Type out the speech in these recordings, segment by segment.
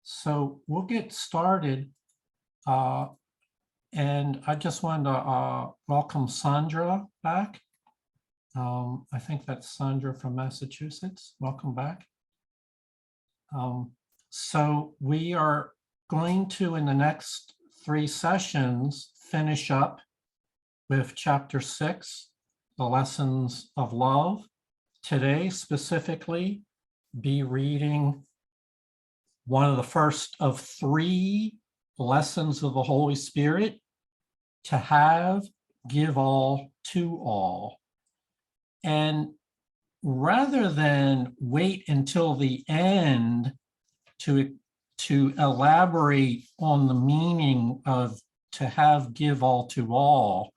So we'll get started. And I just wanted to welcome Sandra back. I think that's Sandra from Massachusetts. Welcome back. So we are going to, in the next 3 sessions, finish up with chapter 6, the lessons of love. Today, specifically, be reading one of the first of 3 lessons of the Holy Spirit: to have, give all, to all. And rather than wait until the end to elaborate on the meaning of to have, give all, to all,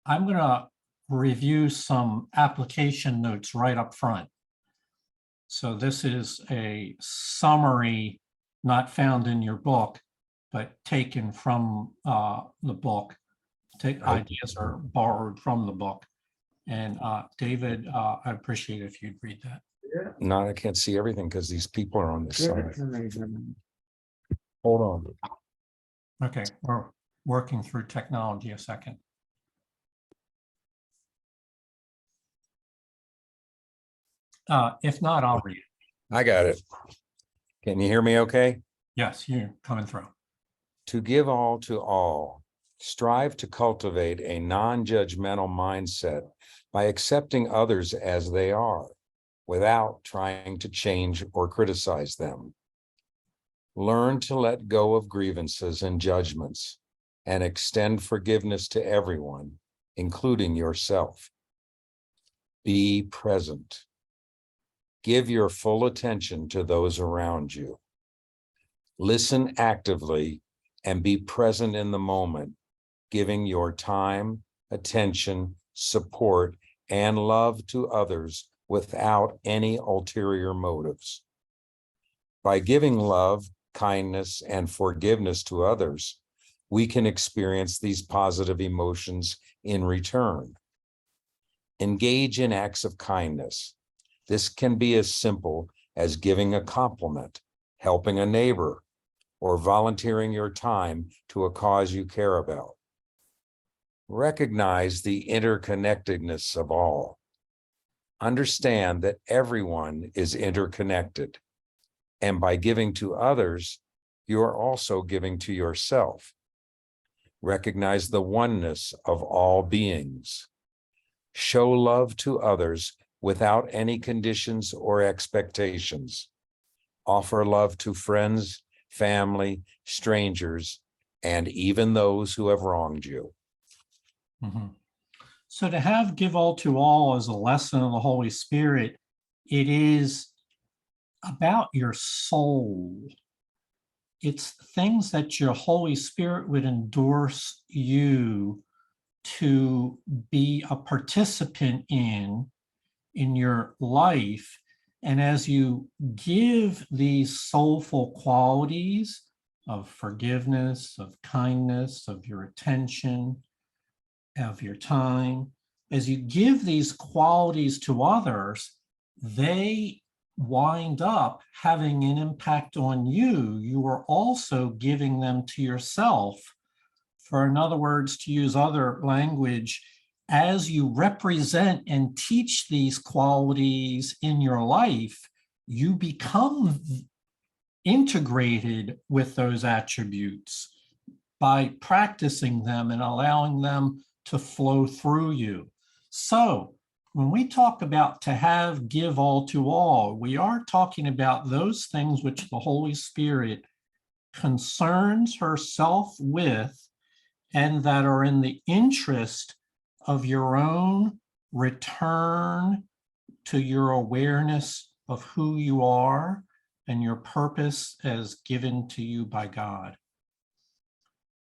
I'm going to review some application notes right up front. So this is a summary not found in your book, but taken from the book. Ideas are borrowed from the book. And David, I appreciate it if you'd read that. No, I can't see everything because these people are on this side. Hold on. Okay, we're working through technology a second. If not, I'll read it. I got it. Can you hear me okay? Yes, you're coming through. To give all to all, strive to cultivate a non-judgmental mindset by accepting others as they are, without trying to change or criticize them. Learn to let go of grievances and judgments and extend forgiveness to everyone, including yourself. Be present. Give your full attention to those around you. Listen actively and be present in the moment, giving your time, attention, support, and love to others without any ulterior motives. By giving love, kindness, and forgiveness to others, we can experience these positive emotions in return. Engage in acts of kindness. This can be as simple as giving a compliment, helping a neighbor, or volunteering your time to a cause you care about. Recognize the interconnectedness of all. Understand that everyone is interconnected, and by giving to others, you are also giving to yourself. Recognize the oneness of all beings. Show love to others without any conditions or expectations. Offer love to friends, family, strangers, and even those who have wronged you. Mm-hmm. So to have, give all to all is a lesson of the Holy Spirit. It is about your soul. It's things that your Holy Spirit would endorse you to be a participant in your life. And as you give these soulful qualities of forgiveness, of kindness, of your attention, of your time, as you give these qualities to others, they wind up having an impact on you. You are also giving them to yourself. For, in other words, to use other language, as you represent and teach these qualities in your life, you become integrated with those attributes by practicing them and allowing them to flow through you. So when we talk about to have, give all to all, we are talking about those things which the Holy Spirit concerns herself with and that are in the interest of your own return to your awareness of who you are and your purpose as given to you by God.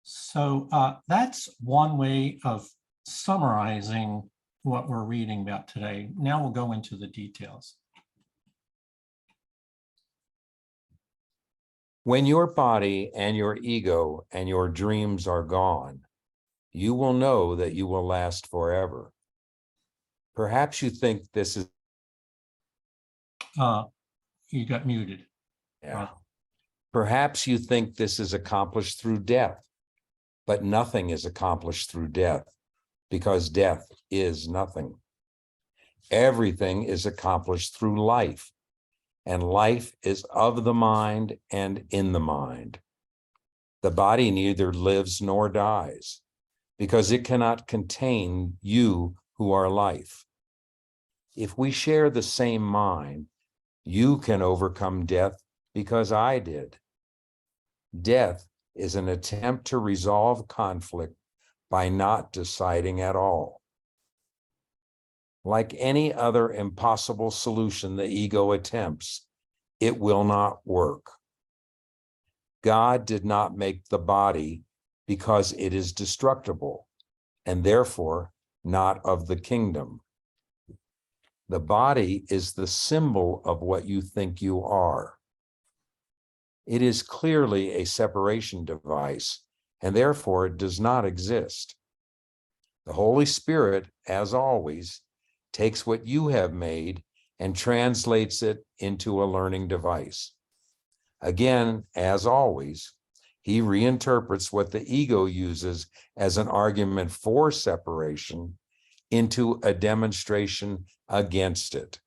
So that's one way of summarizing what we're reading about today. Now we'll go into the details. When your body and your ego and your dreams are gone, you will know that you will last forever. Perhaps you think this is... You got muted. Yeah. Perhaps you think this is accomplished through death, but nothing is accomplished through death, because death is nothing. Everything is accomplished through life, and life is of the mind and in the mind. The body neither lives nor dies, because it cannot contain you who are life. If we share the same mind, you can overcome death because I did. Death is an attempt to resolve conflict by not deciding at all. Like any other impossible solution the ego attempts, it will not work. God did not make the body because it is destructible and therefore not of the kingdom. The body is the symbol of what you think you are. It is clearly a separation device, and therefore it does not exist. The Holy Spirit, as always, takes what you have made and translates it into a learning device. Again, as always, he reinterprets what the ego uses as an argument for separation into a demonstration against it.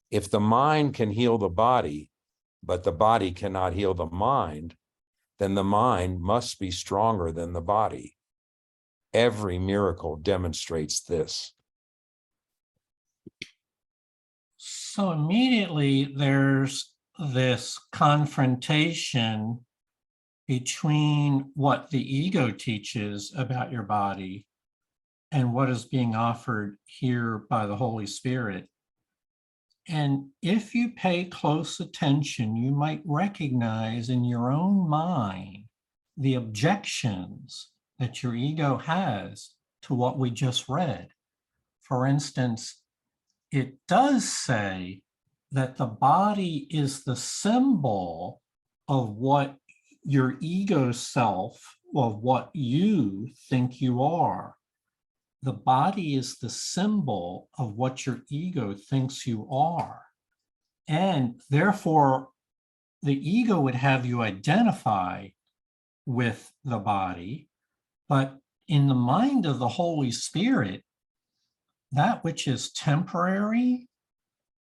If the mind can heal the body, but the body cannot heal the mind, then the mind must be stronger than the body. Every miracle demonstrates this. So immediately there's this confrontation between what the ego teaches about your body and what is being offered here by the Holy Spirit. And if you pay close attention, you might recognize in your own mind the objections that your ego has to what we just read. For instance, it does say that the body is the symbol of what your ego self, of what you think you are. The body is the symbol of what your ego thinks you are. And therefore, the ego would have you identify with the body. But in the mind of the Holy Spirit, that which is temporary,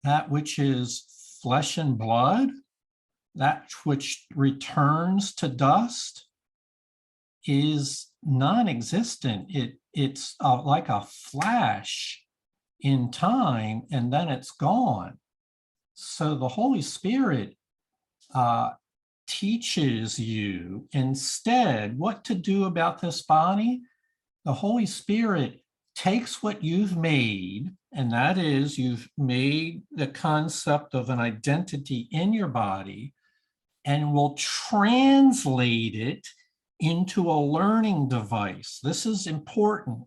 that which is flesh and blood, that which returns to dust, is non-existent. It's like a flash in time, and then it's gone. So the Holy Spirit teaches you instead what to do about this body. The Holy Spirit takes what you've made, and that is you've made the concept of an identity in your body, and will translate it into a learning device. This is important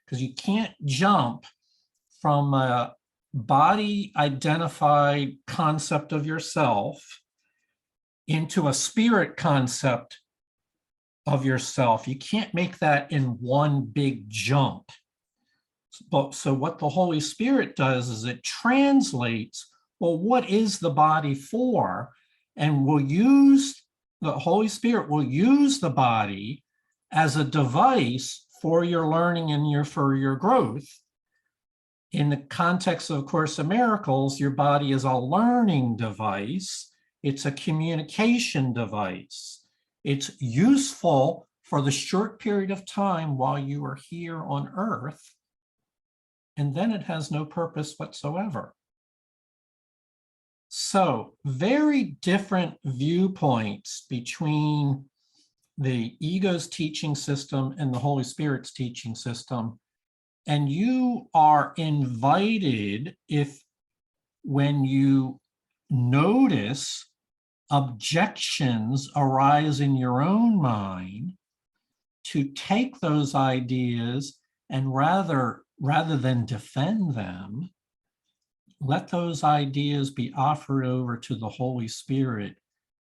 because you can't jump from a body identified concept of yourself into a spirit concept of yourself. You can't make that in one big jump. So what the Holy Spirit does is it translates, well, what is the body for? And the Holy Spirit will use the body as a device for your learning and for your growth. In the context of A Course in Miracles, your body is a learning device. It's a communication device. It's useful for the short period of time while you are here on earth, and then it has no purpose whatsoever. So very different viewpoints between the ego's teaching system and the Holy Spirit's teaching system. And you are invited, when you notice objections arise in your own mind, to take those ideas and rather than defend them, let those ideas be offered over to the Holy Spirit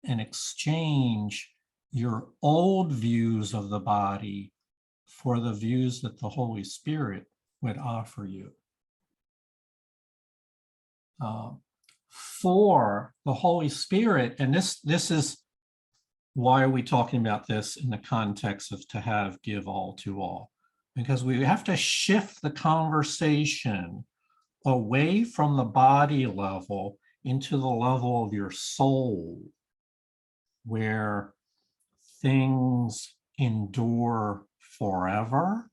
and exchange your old views of the body for the views that the Holy Spirit would offer you. for the Holy Spirit, and this is why are we talking about this in the context of to have, give all to all? Because we have to shift the conversation away from the body level into the level of your soul, where things endure forever.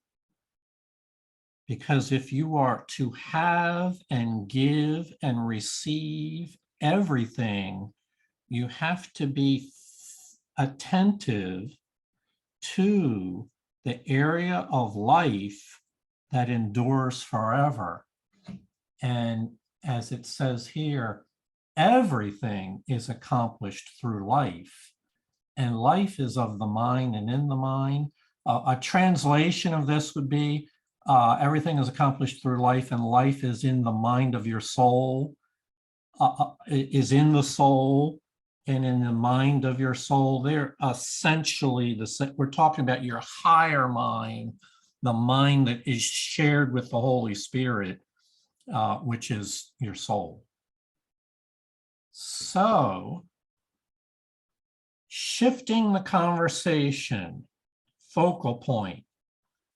Because if you are to have and give and receive everything, you have to be attentive to the area of life that endures forever. And as it says here, everything is accomplished through life. And life is of the mind and in the mind. A translation of this would be, everything is accomplished through life, and life is in the mind of your soul, is in the soul and in the mind of your soul. They're essentially we're talking about your higher mind, the mind that is shared with the Holy Spirit, which is your soul. So, shifting the conversation focal point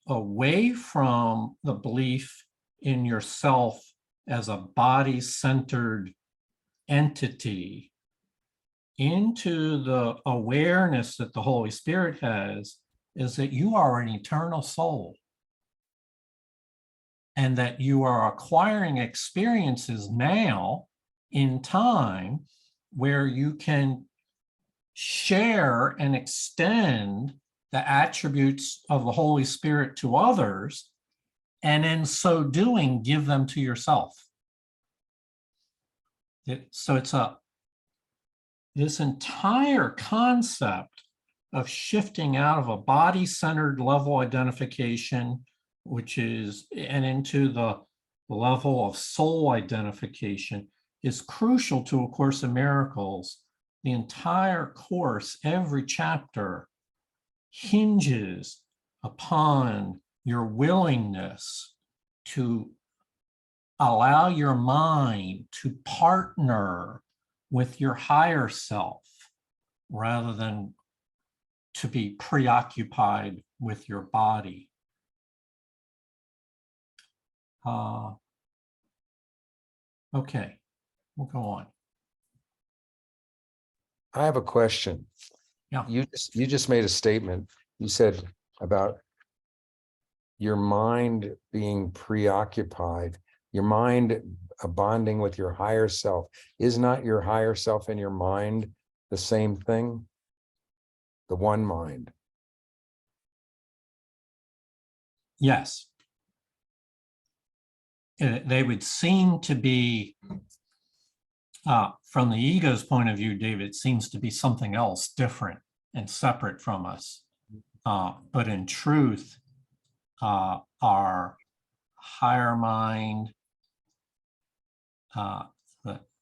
away from the belief in yourself as a body-centered entity into the awareness that the Holy Spirit has, is that you are an eternal soul, and that you are acquiring experiences now in time where you can share and extend the attributes of the Holy Spirit to others, and in so doing, give them to yourself. So it's this entire concept of shifting out of a body-centered level identification, which is, and into the level of soul identification, is crucial to A Course in Miracles. The entire course, every chapter, hinges upon your willingness to allow your mind to partner with your higher self rather than to be preoccupied with your body. Okay, we'll go on. I have a question. Yeah. You just made a statement. You said about your mind being preoccupied, your mind bonding with your higher self. Is not your higher self and your mind the same thing? The one mind. Yes. They would seem to be, from the ego's point of view, David, it seems to be something else different and separate from us. But in truth, our higher mind,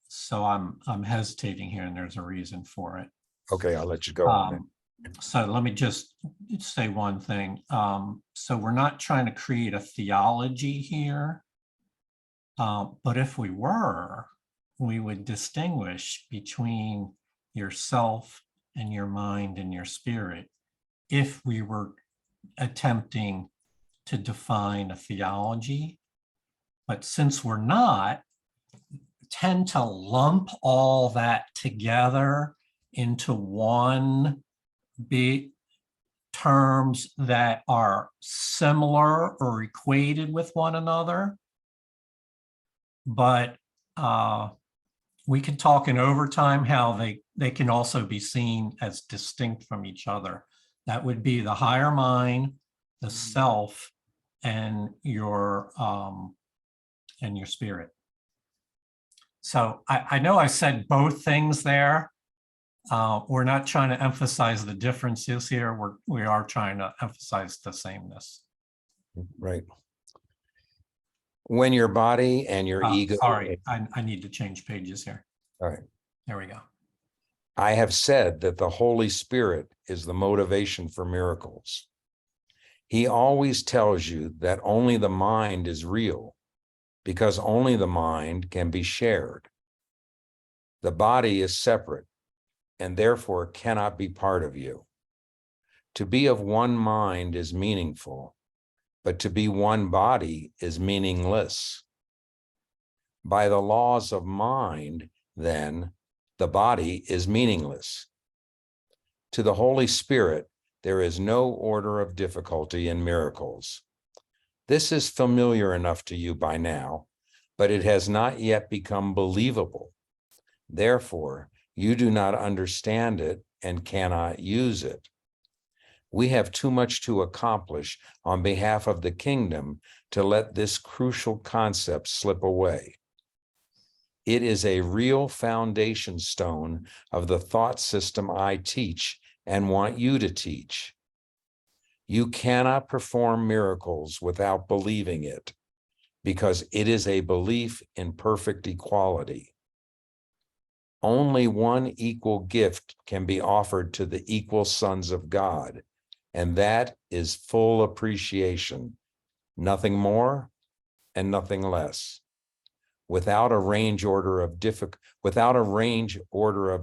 so I'm hesitating here, and there's a reason for it. Okay, I'll let you go on it. So let me just say one thing. So we're not trying to create a theology here, but if we were, we would distinguish between yourself and your mind and your spirit if we were attempting to define a theology. But since we're not, tend to lump all that together into one big terms that are similar or equated with one another. But we can talk in overtime how they can also be seen as distinct from each other. That would be the higher mind, the self, and your spirit. So I know I said both things there. We're not trying to emphasize the differences here. We are trying to emphasize the sameness. Right. When your body and your ego. Sorry, I need to change pages here. All right. There we go. I have said that the Holy Spirit is the motivation for miracles. He always tells you that only the mind is real, because only the mind can be shared. The body is separate and therefore cannot be part of you. To be of one mind is meaningful, but to be one body is meaningless. By the laws of mind, then, the body is meaningless. To the Holy Spirit, there is no order of difficulty in miracles. This is familiar enough to you by now, but it has not yet become believable. Therefore, you do not understand it and cannot use it. We have too much to accomplish on behalf of the kingdom to let this crucial concept slip away. It is a real foundation stone of the thought system I teach and want you to teach. You cannot perform miracles without believing it, because it is a belief in perfect equality. Only one equal gift can be offered to the equal sons of God, and that is full appreciation, nothing more and nothing less. Without a range order of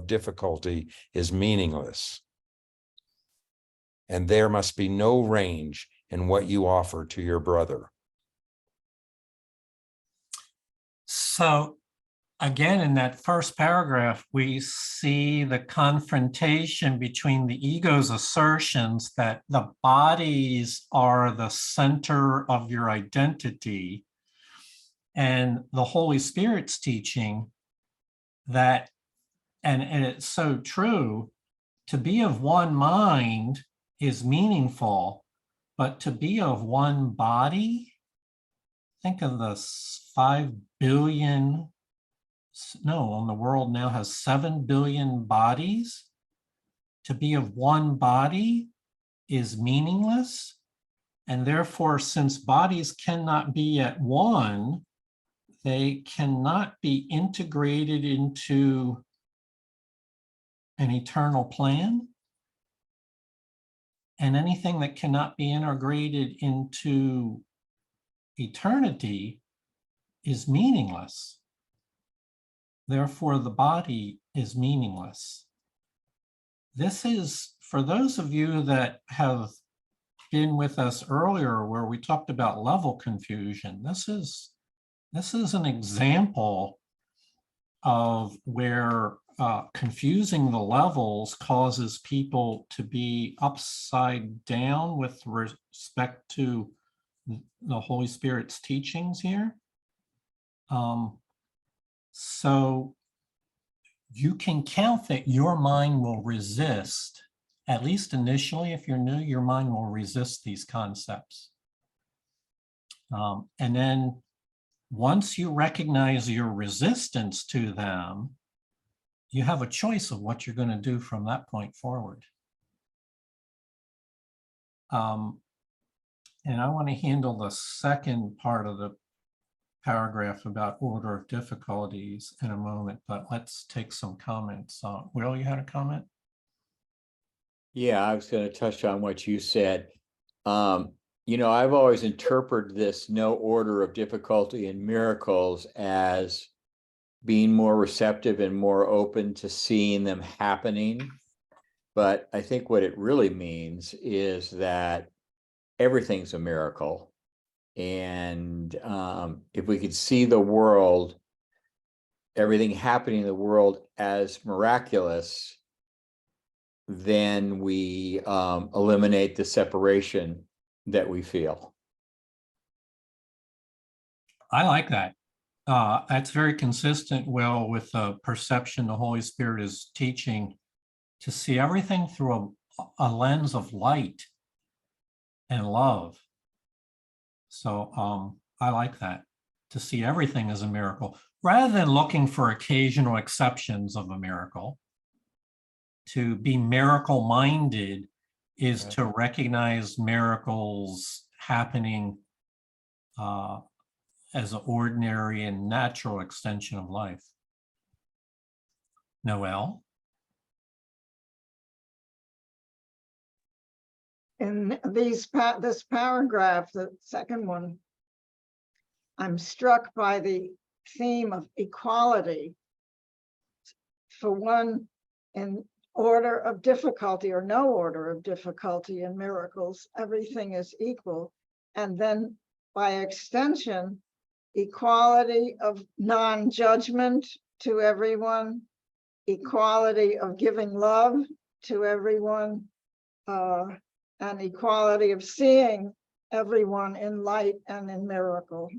difficulty is meaningless. And there must be no range in what you offer to your brother. So again, in that first paragraph, we see the confrontation between the ego's assertions that the bodies are the center of your identity and the Holy Spirit's teaching that, and it's so true, to be of one mind is meaningful, but to be of one body, think of the 5 billion, no, and the world now has 7 billion bodies. To be of one body is meaningless. And therefore, since bodies cannot be at one, they cannot be integrated into an eternal plan. And anything that cannot be integrated into eternity is meaningless. Therefore, the body is meaningless. This is, for those of you that have been with us earlier where we talked about level confusion, this is an example of where confusing the levels causes people to be upside down with respect to the Holy Spirit's teachings here. So you can count that your mind will resist, at least initially, if you're new, your mind will resist these concepts. And then once you recognize your resistance to them, you have a choice of what you're going to do from that point forward. And I want to handle the second part of the paragraph about order of difficulties in a moment, but let's take some comments. Will, you had a comment? Yeah, I was going to touch on what you said. You know, I've always interpreted this no order of difficulty in miracles as being more receptive and more open to seeing them happening. But I think what it really means is that everything's a miracle. And if we could see the world, everything happening in the world as miraculous, then we eliminate the separation that we feel. I like that. That's very consistent, Will, with the perception the Holy Spirit is teaching, to see everything through a lens of light and love. So I like that, to see everything as a miracle, rather than looking for occasional exceptions of a miracle. To be miracle-minded is to recognize miracles happening as an ordinary and natural extension of life. Noel? In this paragraph, the second one, I'm struck by the theme of equality. for one in order of difficulty or no order of difficulty in miracles, everything is equal. And then by extension, equality of non-judgment to everyone, equality of giving love to everyone, and equality of seeing everyone in light and in miracle.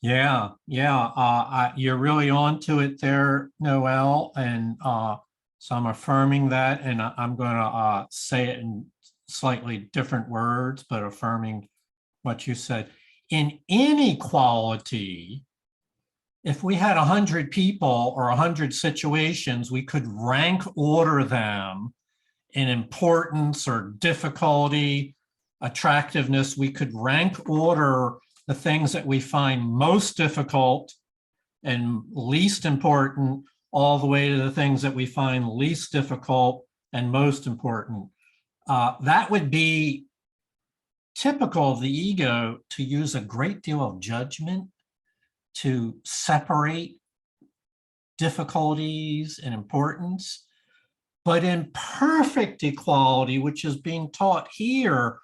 Yeah, you're really onto it there, Noel, and so I'm affirming that, and I'm going to say it in slightly different words, but affirming what you said. In inequality, if we had 100 people or 100 situations, we could rank order them in importance or difficulty, attractiveness. We could rank order the things that we find most difficult and least important, all the way to the things that we find least difficult and most important. That would be typical of the ego to use a great deal of judgment to separate difficulties and importance. But in perfect equality, which is being taught here,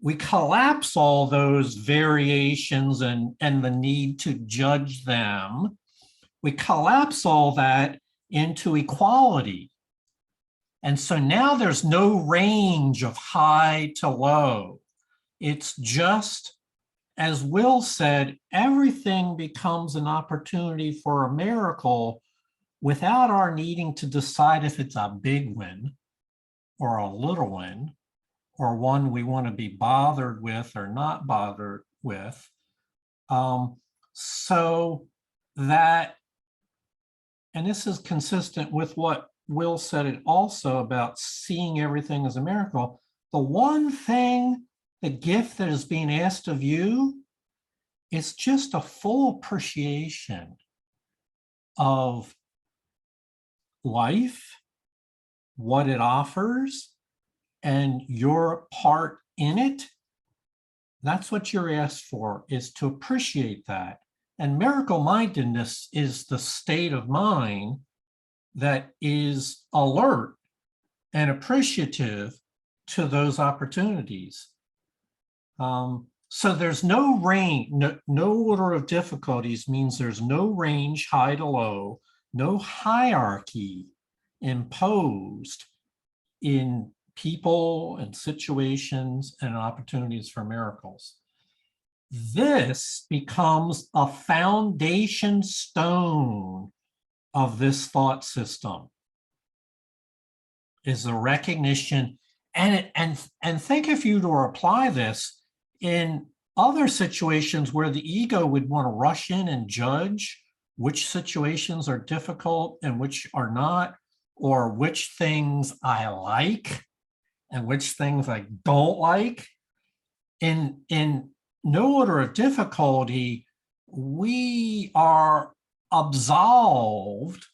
we collapse all those variations and the need to judge them. We collapse all that into equality. And so now there's no range of high to low. It's just, as Will said, everything becomes an opportunity for a miracle without our needing to decide if it's a big win or a little win, or one we want to be bothered with or not bothered with. So that, and this is consistent with what Will said it also about seeing everything as a miracle. The one thing, the gift that is being asked of you is just a full appreciation of life, what it offers, and your part in it. That's what you're asked for, is to appreciate that. And miracle mindedness is the state of mind that is alert and appreciative to those opportunities. So there's no range, no order of difficulties means there's no range high to low, no hierarchy imposed in people and situations and opportunities for miracles. This becomes a foundation stone of this thought system, is the recognition. And think if you were to apply this in other situations where the ego would want to rush in and judge which situations are difficult and which are not, or which things I like and which things I don't like. In no order of difficulty, we are absolved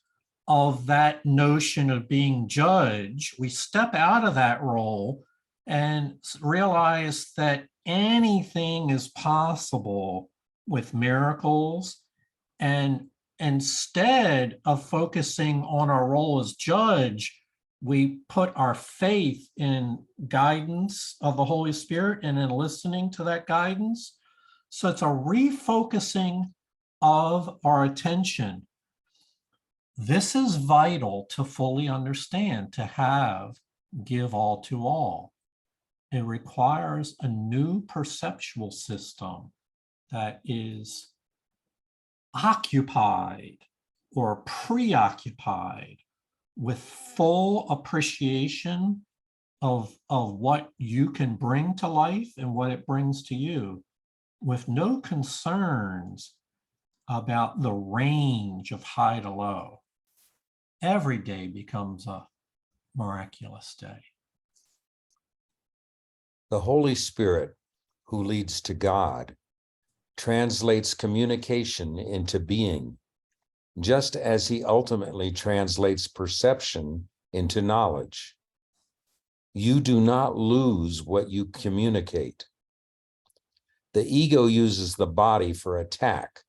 of that notion of being judged. We step out of that role and realize that anything is possible with miracles. And instead of focusing on our role as judge, we put our faith in guidance of the Holy Spirit and in listening to that guidance. So it's a refocusing of our attention. This is vital to fully understand, to have give all to all. It requires a new perceptual system that is occupied or preoccupied with full appreciation of what you can bring to life and what it brings to you, with no concerns about the range of high to low. Every day becomes a miraculous day. The Holy Spirit, who leads to God, translates communication into being, just as he ultimately translates perception into knowledge. You do not lose what you communicate. The ego uses the body for attack,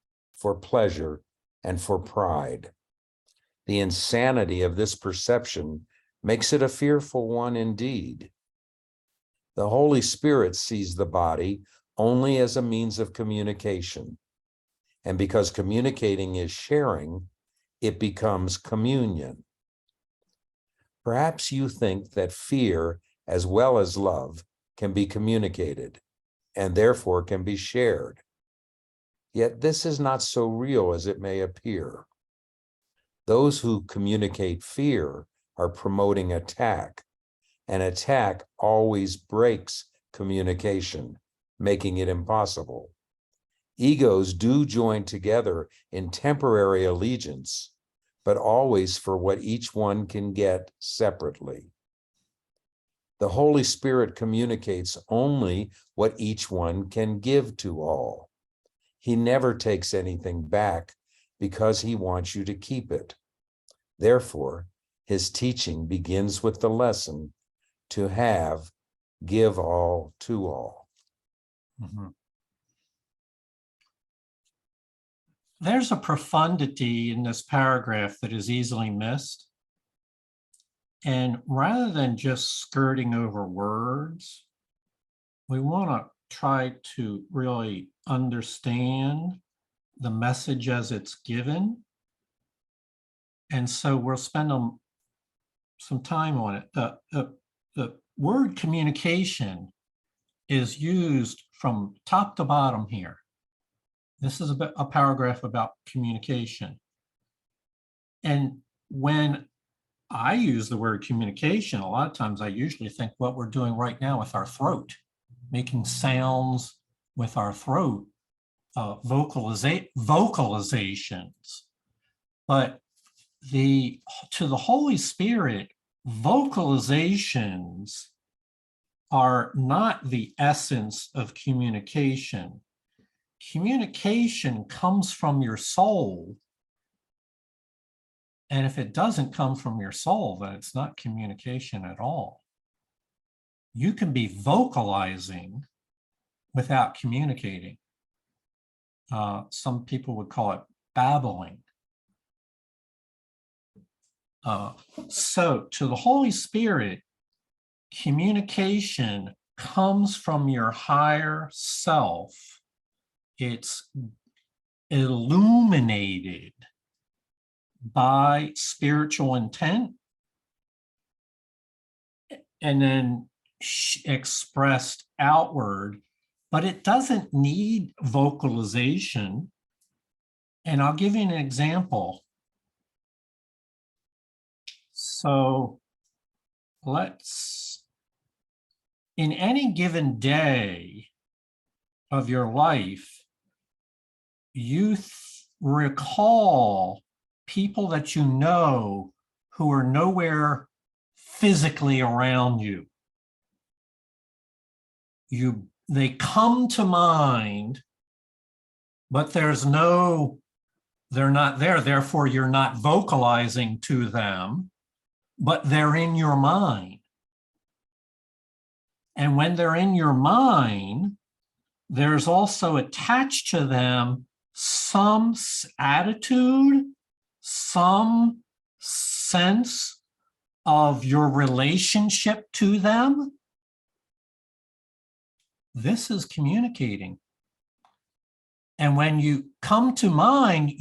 for pleasure, and for pride. The insanity of this perception makes it a fearful one indeed. The Holy Spirit sees the body only as a means of communication. And because communicating is sharing, it becomes communion. Perhaps you think that fear, as well as love, can be communicated and therefore can be shared. Yet this is not so real as it may appear. Those who communicate fear are promoting attack, and attack always breaks communication, making it impossible. Egos do join together in temporary allegiance, but always for what each one can get separately. The Holy Spirit communicates only what each one can give to all. He never takes anything back because he wants you to keep it. Therefore, his teaching begins with the lesson to have, give all to all. Mhm. There's a profundity in this paragraph that is easily missed. And rather than just skirting over words, we want to try to really understand the message as it's given. And so we'll spend some time on it. The word communication is used from top to bottom here. This is a paragraph about communication. And when I use the word communication, a lot of times I usually think what we're doing right now with our throat, making sounds with our throat, vocalizations. But to the Holy Spirit, vocalizations are not the essence of communication. Communication comes from your soul. And if it doesn't come from your soul, then it's not communication at all. You can be vocalizing without communicating. Some people would call it babbling. So to the Holy Spirit, communication comes from your higher self. It's illuminated by spiritual intent and then expressed outward, but it doesn't need vocalization. And I'll give you an example. So in any given day of your life, you recall people that you know who are nowhere physically around you. They come to mind, but they're not there. Therefore, you're not vocalizing to them, but they're in your mind. And when they're in your mind, there's also attached to them some attitude, some sense of your relationship to them. This is communicating. And when you come to mind,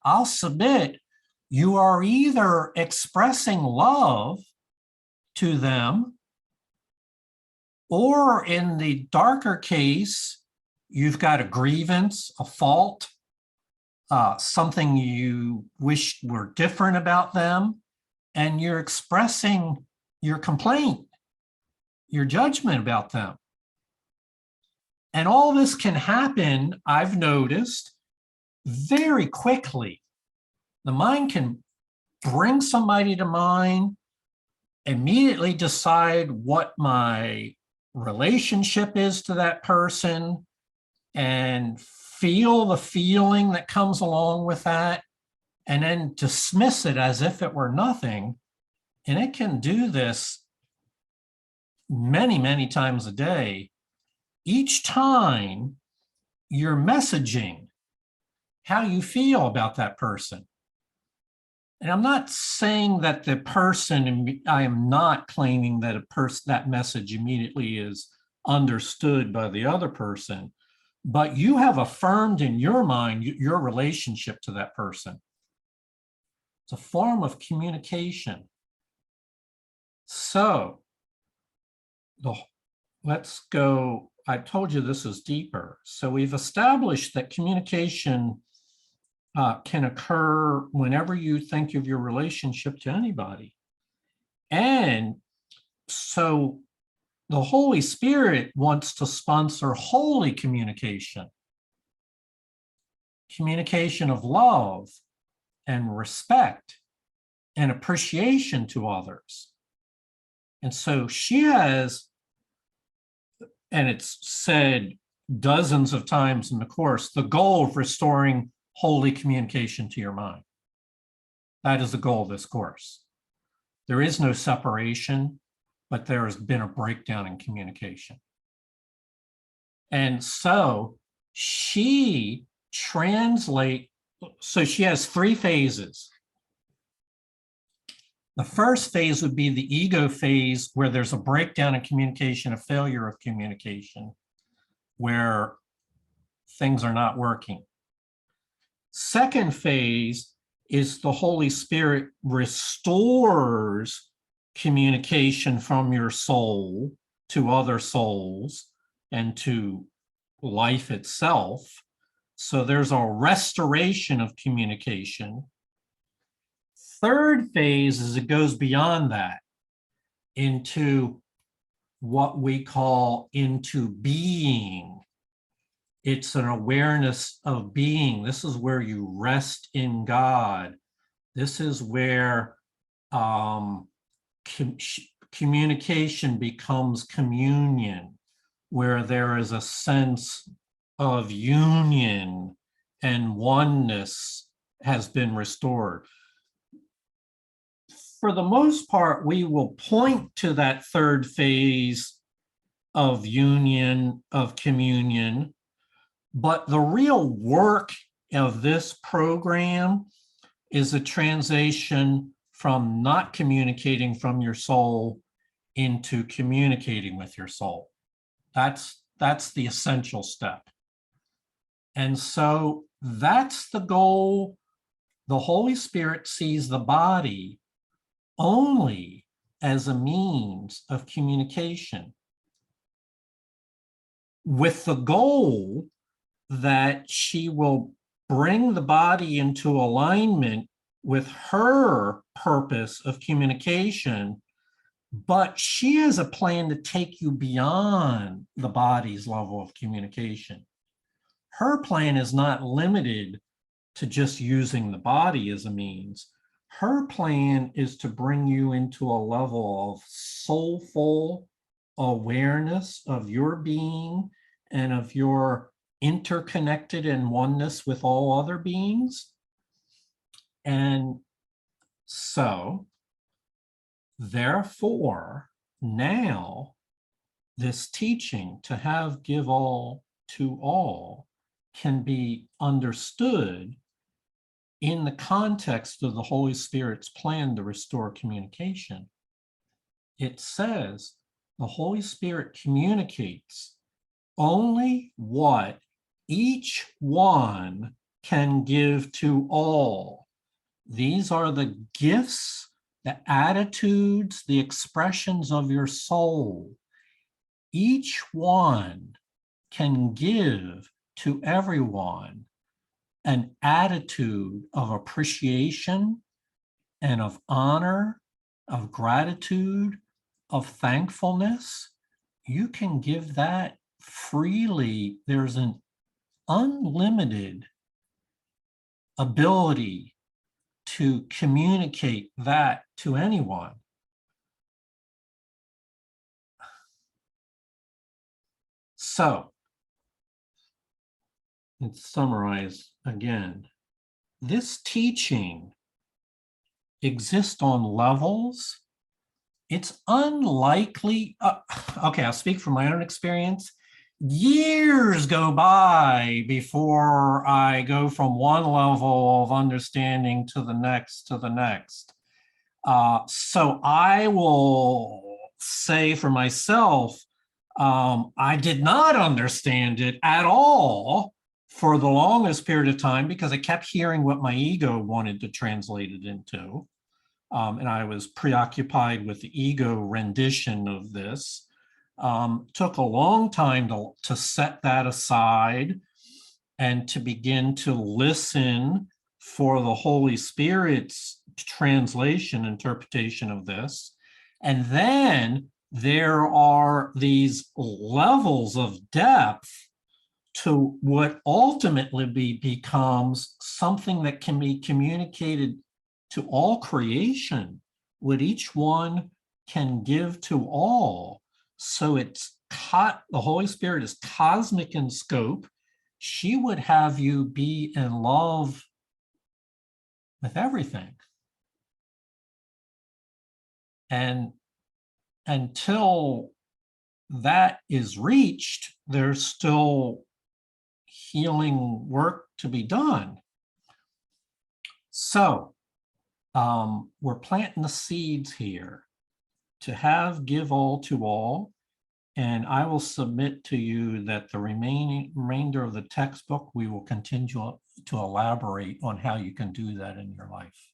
I'll submit, you are either expressing love to them, or in the darker case, you've got a grievance, a fault, something you wish were different about them, and you're expressing your complaint, your judgment about them. And all this can happen, I've noticed, very quickly. The mind can bring somebody to mind, immediately decide what my relationship is to that person, and feel the feeling that comes along with that, and then dismiss it as if it were nothing. And it can do this many, many times a day. Each time you're messaging, how you feel about that person. And I'm not saying that the person, I am not claiming that that message immediately is understood by the other person, but you have affirmed in your mind your relationship to that person. It's a form of communication. So let's go, I told you this is deeper. So we've established that communication can occur whenever you think of your relationship to anybody. And so the Holy Spirit wants to sponsor holy communication, communication of love and respect and appreciation to others. And so she has, and it's said dozens of times in the course, the goal of restoring holy communication to your mind. That is the goal of this course. There is no separation, but there has been a breakdown in communication. And so she has 3 phases. The first phase would be the ego phase, where there's a breakdown in communication, a failure of communication, where things are not working. Second phase is the Holy Spirit restores communication from your soul to other souls and to life itself. So there's a restoration of communication. Third phase is it goes beyond that into what we call into being. It's an awareness of being. This is where you rest in God. This is where communication becomes communion, where there is a sense of union and oneness has been restored. For the most part, we will point to that third phase of union, of communion, but the real work of this program is a transition from not communicating from your soul into communicating with your soul. That's the essential step. And so that's the goal. The Holy Spirit sees the body only as a means of communication, with the goal that she will bring the body into alignment with her purpose of communication, but she has a plan to take you beyond the body's level of communication. Her plan is not limited to just using the body as a means. Her plan is to bring you into a level of soulful awareness of your being and of your interconnected and oneness with all other beings. And so, therefore, now this teaching to have, give all to all can be understood in the context of the Holy Spirit's plan to restore communication. It says the Holy Spirit communicates only what each one can give to all. These are the gifts, the attitudes, the expressions of your soul. Each one can give to everyone an attitude of appreciation and of honor, of gratitude, of thankfulness. You can give that freely. There's an unlimited ability to communicate that to anyone. So, let's summarize again. This teaching exists on levels. It's unlikely, okay, I'll speak from my own experience. years go by before I go from one level of understanding to the next, to the next. So I will say for myself, I did not understand it at all for the longest period of time because I kept hearing what my ego wanted to translate it into. And I was preoccupied with the ego rendition of this. Took a long time to set that aside and to begin to listen for the Holy Spirit's translation, interpretation of this. And then there are these levels of depth to what ultimately becomes something that can be communicated to all creation, what each one can give to all. So it's the Holy Spirit is cosmic in scope. She would have you be in love with everything. And until that is reached, there's still healing work to be done. So we're planting the seeds here to give all to all. And I will submit to you that the remainder of the textbook, we will continue to elaborate on how you can do that in your life.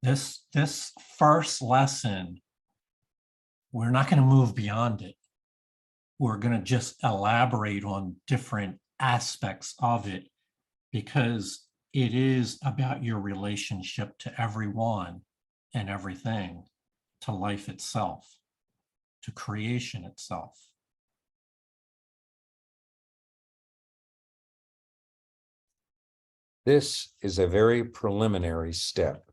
This first lesson, we're not going to move beyond it. We're going to just elaborate on different aspects of it because it is about your relationship to everyone and everything, to life itself, to creation itself. This is a very preliminary step,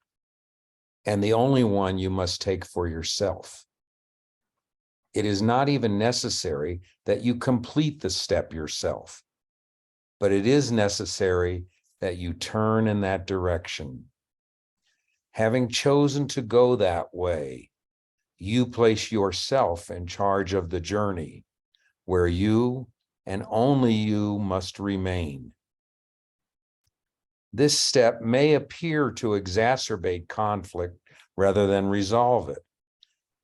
and the only one you must take for yourself. It is not even necessary that you complete the step yourself, but it is necessary that you turn in that direction. Having chosen to go that way, you place yourself in charge of the journey, where you and only you must remain. This step may appear to exacerbate conflict rather than resolve it,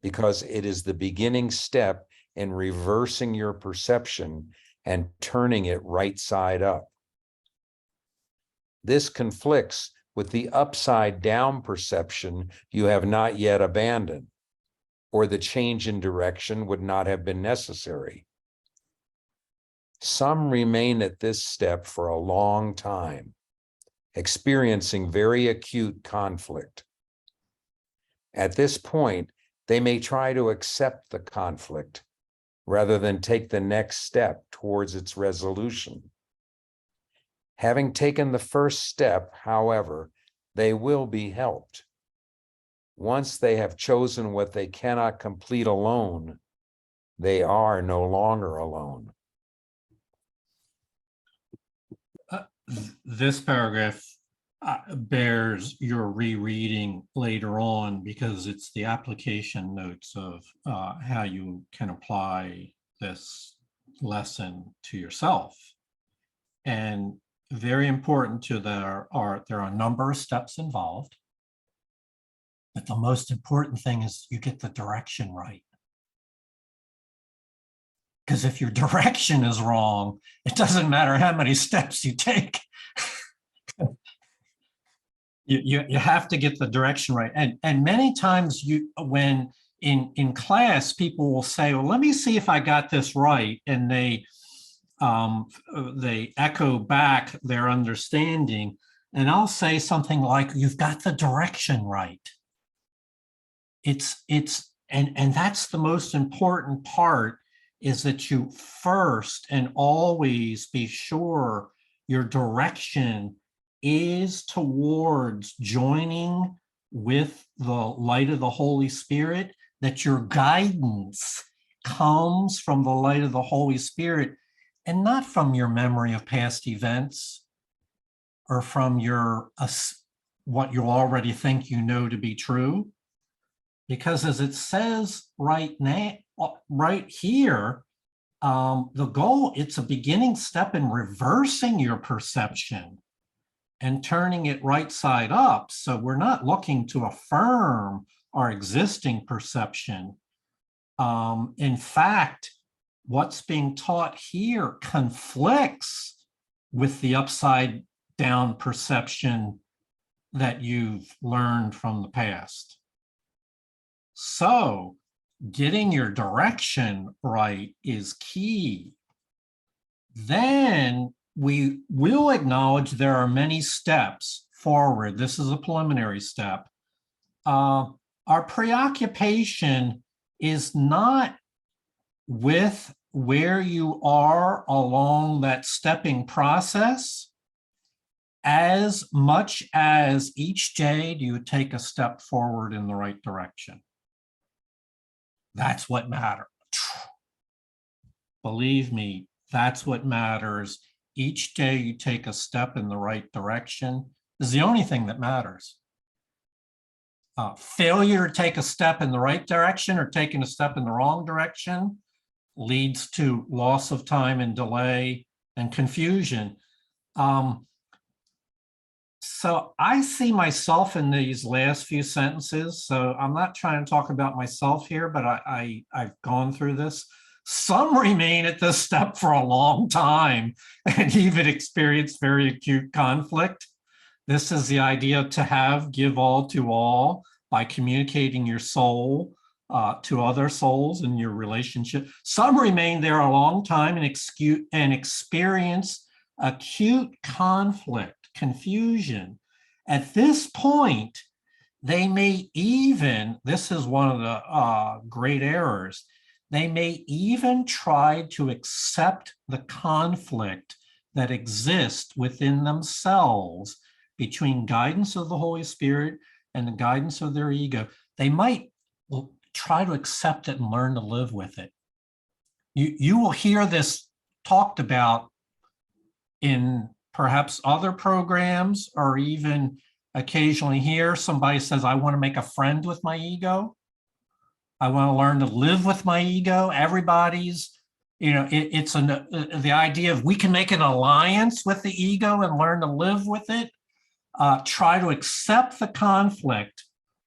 because it is the beginning step in reversing your perception and turning it right side up. This conflicts with the upside down perception you have not yet abandoned, or the change in direction would not have been necessary. Some remain at this step for a long time, experiencing very acute conflict. At this point, they may try to accept the conflict rather than take the next step towards its resolution. Having taken the first step, however, they will be helped. Once they have chosen what they cannot complete alone, they are no longer alone. This paragraph bears your rereading later on because it's the application notes of how you can apply this lesson to yourself. And very important to there are a number of steps involved, but the most important thing is you get the direction right. Because if your direction is wrong, it doesn't matter how many steps you take. You have to get the direction right. And many times when in class, people will say, well, let me see if I got this right. And they echo back their understanding. And I'll say something like, you've got the direction right. And that's the most important part, is that you first and always be sure your direction is towards joining with the light of the Holy Spirit, that your guidance comes from the light of the Holy Spirit and not from your memory of past events or from what you already think you know to be true. Because as it says right here, the goal, it's a beginning step in reversing your perception and turning it right side up. So we're not looking to affirm our existing perception. In fact, what's being taught here conflicts with the upside down perception that you've learned from the past. So getting your direction right is key. Then we will acknowledge there are many steps forward. This is a preliminary step. Our preoccupation is not with where you are along that stepping process, as much as each day do you take a step forward in the right direction. That's what matters. Believe me, that's what matters. Each day you take a step in the right direction is the only thing that matters. Failure to take a step in the right direction or taking a step in the wrong direction leads to loss of time and delay and confusion. So I see myself in these last few sentences. So I'm not trying to talk about myself here, but I've gone through this. Some remain at this step for a long time and even experience very acute conflict. This is the idea to give all to all by communicating your soul to other souls in your relationship. Some remain there a long time and experience acute conflict, confusion. At this point, they may even, this is one of the great errors, they may even try to accept the conflict that exists within themselves between guidance of the Holy Spirit and the guidance of their ego. They might try to accept it and learn to live with it. You will hear this talked about in perhaps other programs, or even occasionally here, somebody says, I want to make a friend with my ego. I want to learn to live with my ego. Everybody's, it's the idea of we can make an alliance with the ego and learn to live with it. Try to accept the conflict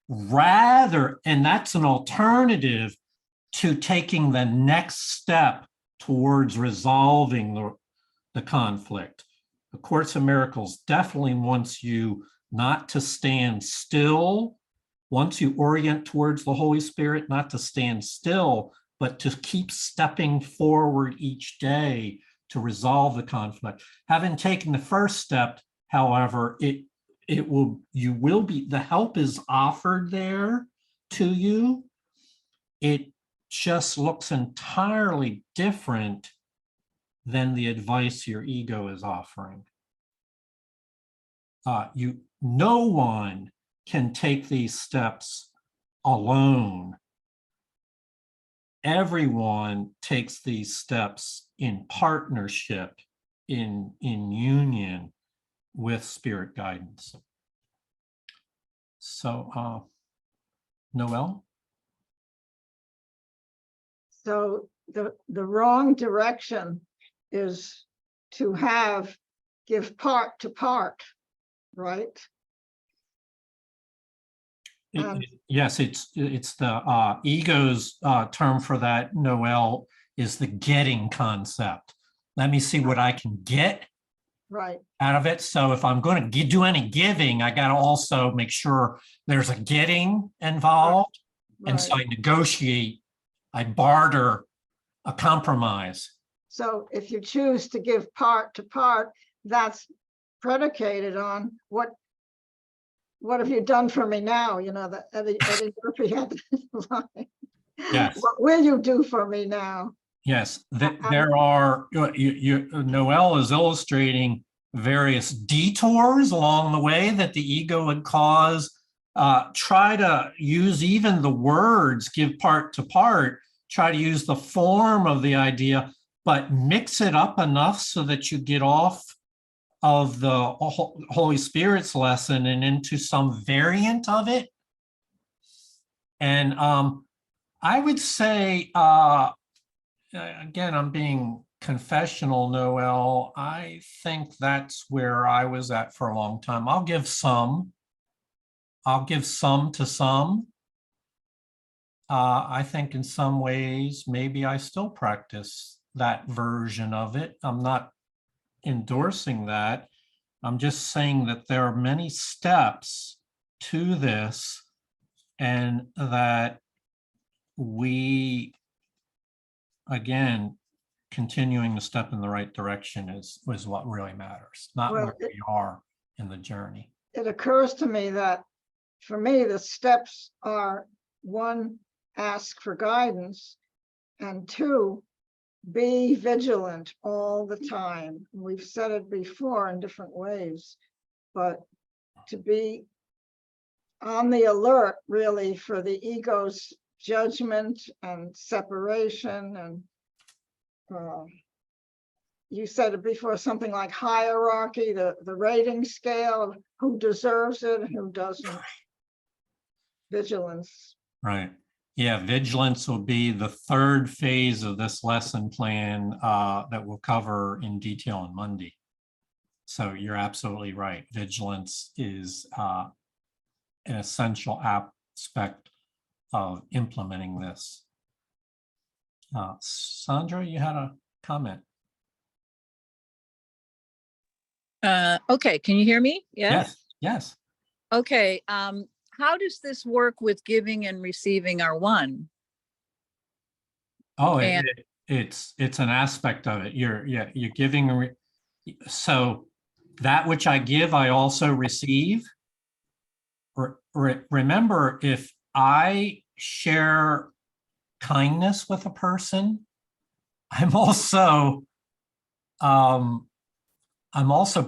rather, and that's an alternative to taking the next step towards resolving the conflict. The Course in Miracles definitely wants you not to stand still. Once you orient towards the Holy Spirit, not to stand still, but to keep stepping forward each day to resolve the conflict. Having taken the first step, however, the help is offered there to you. It just looks entirely different than the advice your ego is offering. No one can take these steps alone. Everyone takes these steps in partnership, in union with spirit guidance. So, Noelle? So the wrong direction is to give part to part, right? Yes, it's the ego's term for that, Noelle, is the getting concept. Let me see what I can get Right. out of it. So if I'm going to do any giving, I got to also make sure there's a getting involved. Right. And so I negotiate, I barter a compromise. So if you choose to give part to part, that's predicated on what have you done for me now? That Eddie Murphy had the line. Yes. What will you do for me now? Yes, there are, Noelle is illustrating various detours along the way that the ego would cause. Try to use even the words, give part to part, try to use the form of the idea, but mix it up enough so that you get off of the Holy Spirit's lesson and into some variant of it. And I would say, again, I'm being confessional, Noel. I think that's where I was at for a long time. I'll give some to some. I think in some ways, maybe I still practice that version of it. I'm not endorsing that. I'm just saying that there are many steps to this, and that we, again, continuing to step in the right direction is what really matters, not Well, where we are in the journey. It occurs to me that for me, the steps are: one, ask for guidance, and two, be vigilant all the time. We've said it before in different ways, but to be on the alert really for the ego's judgment and separation. And you said it before, something like hierarchy, the rating scale of who deserves it and who doesn't. Vigilance. Right. Yeah, vigilance will be the third phase of this lesson plan that we'll cover in detail on Monday. So you're absolutely right. Vigilance is an essential aspect of implementing this. Sandra, you had a comment. Okay, can you hear me? Yes, yes. Okay, how does this work with giving and receiving are one? Oh, And- it's an aspect of it. You're giving. So that which I give, I also receive. Remember, if I share kindness with a person, I'm also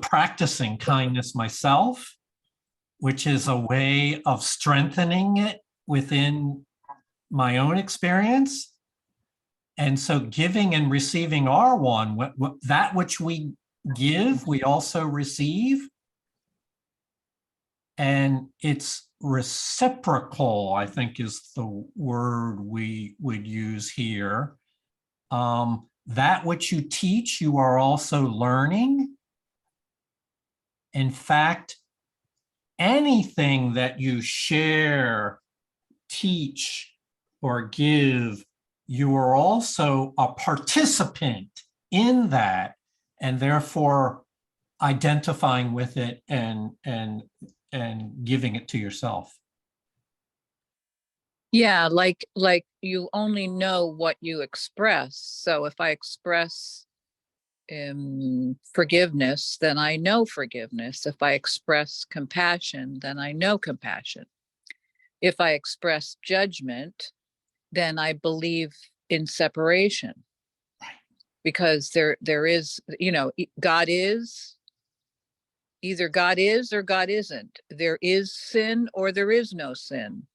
practicing kindness myself, which is a way of strengthening it within my own experience. And so giving and receiving are one. That which we give, we also receive. And it's reciprocal, I think, is the word we would use here. That which you teach, you are also learning. In fact, anything that you share, teach, or give, you are also a participant in that, and therefore identifying with it and giving it to yourself. Yeah, like you only know what you express. So if I express forgiveness, then I know forgiveness. If I express compassion, then I know compassion. If I express judgment, then I believe in separation. Because there is, God is, either God is or God isn't. There is sin or there is no sin.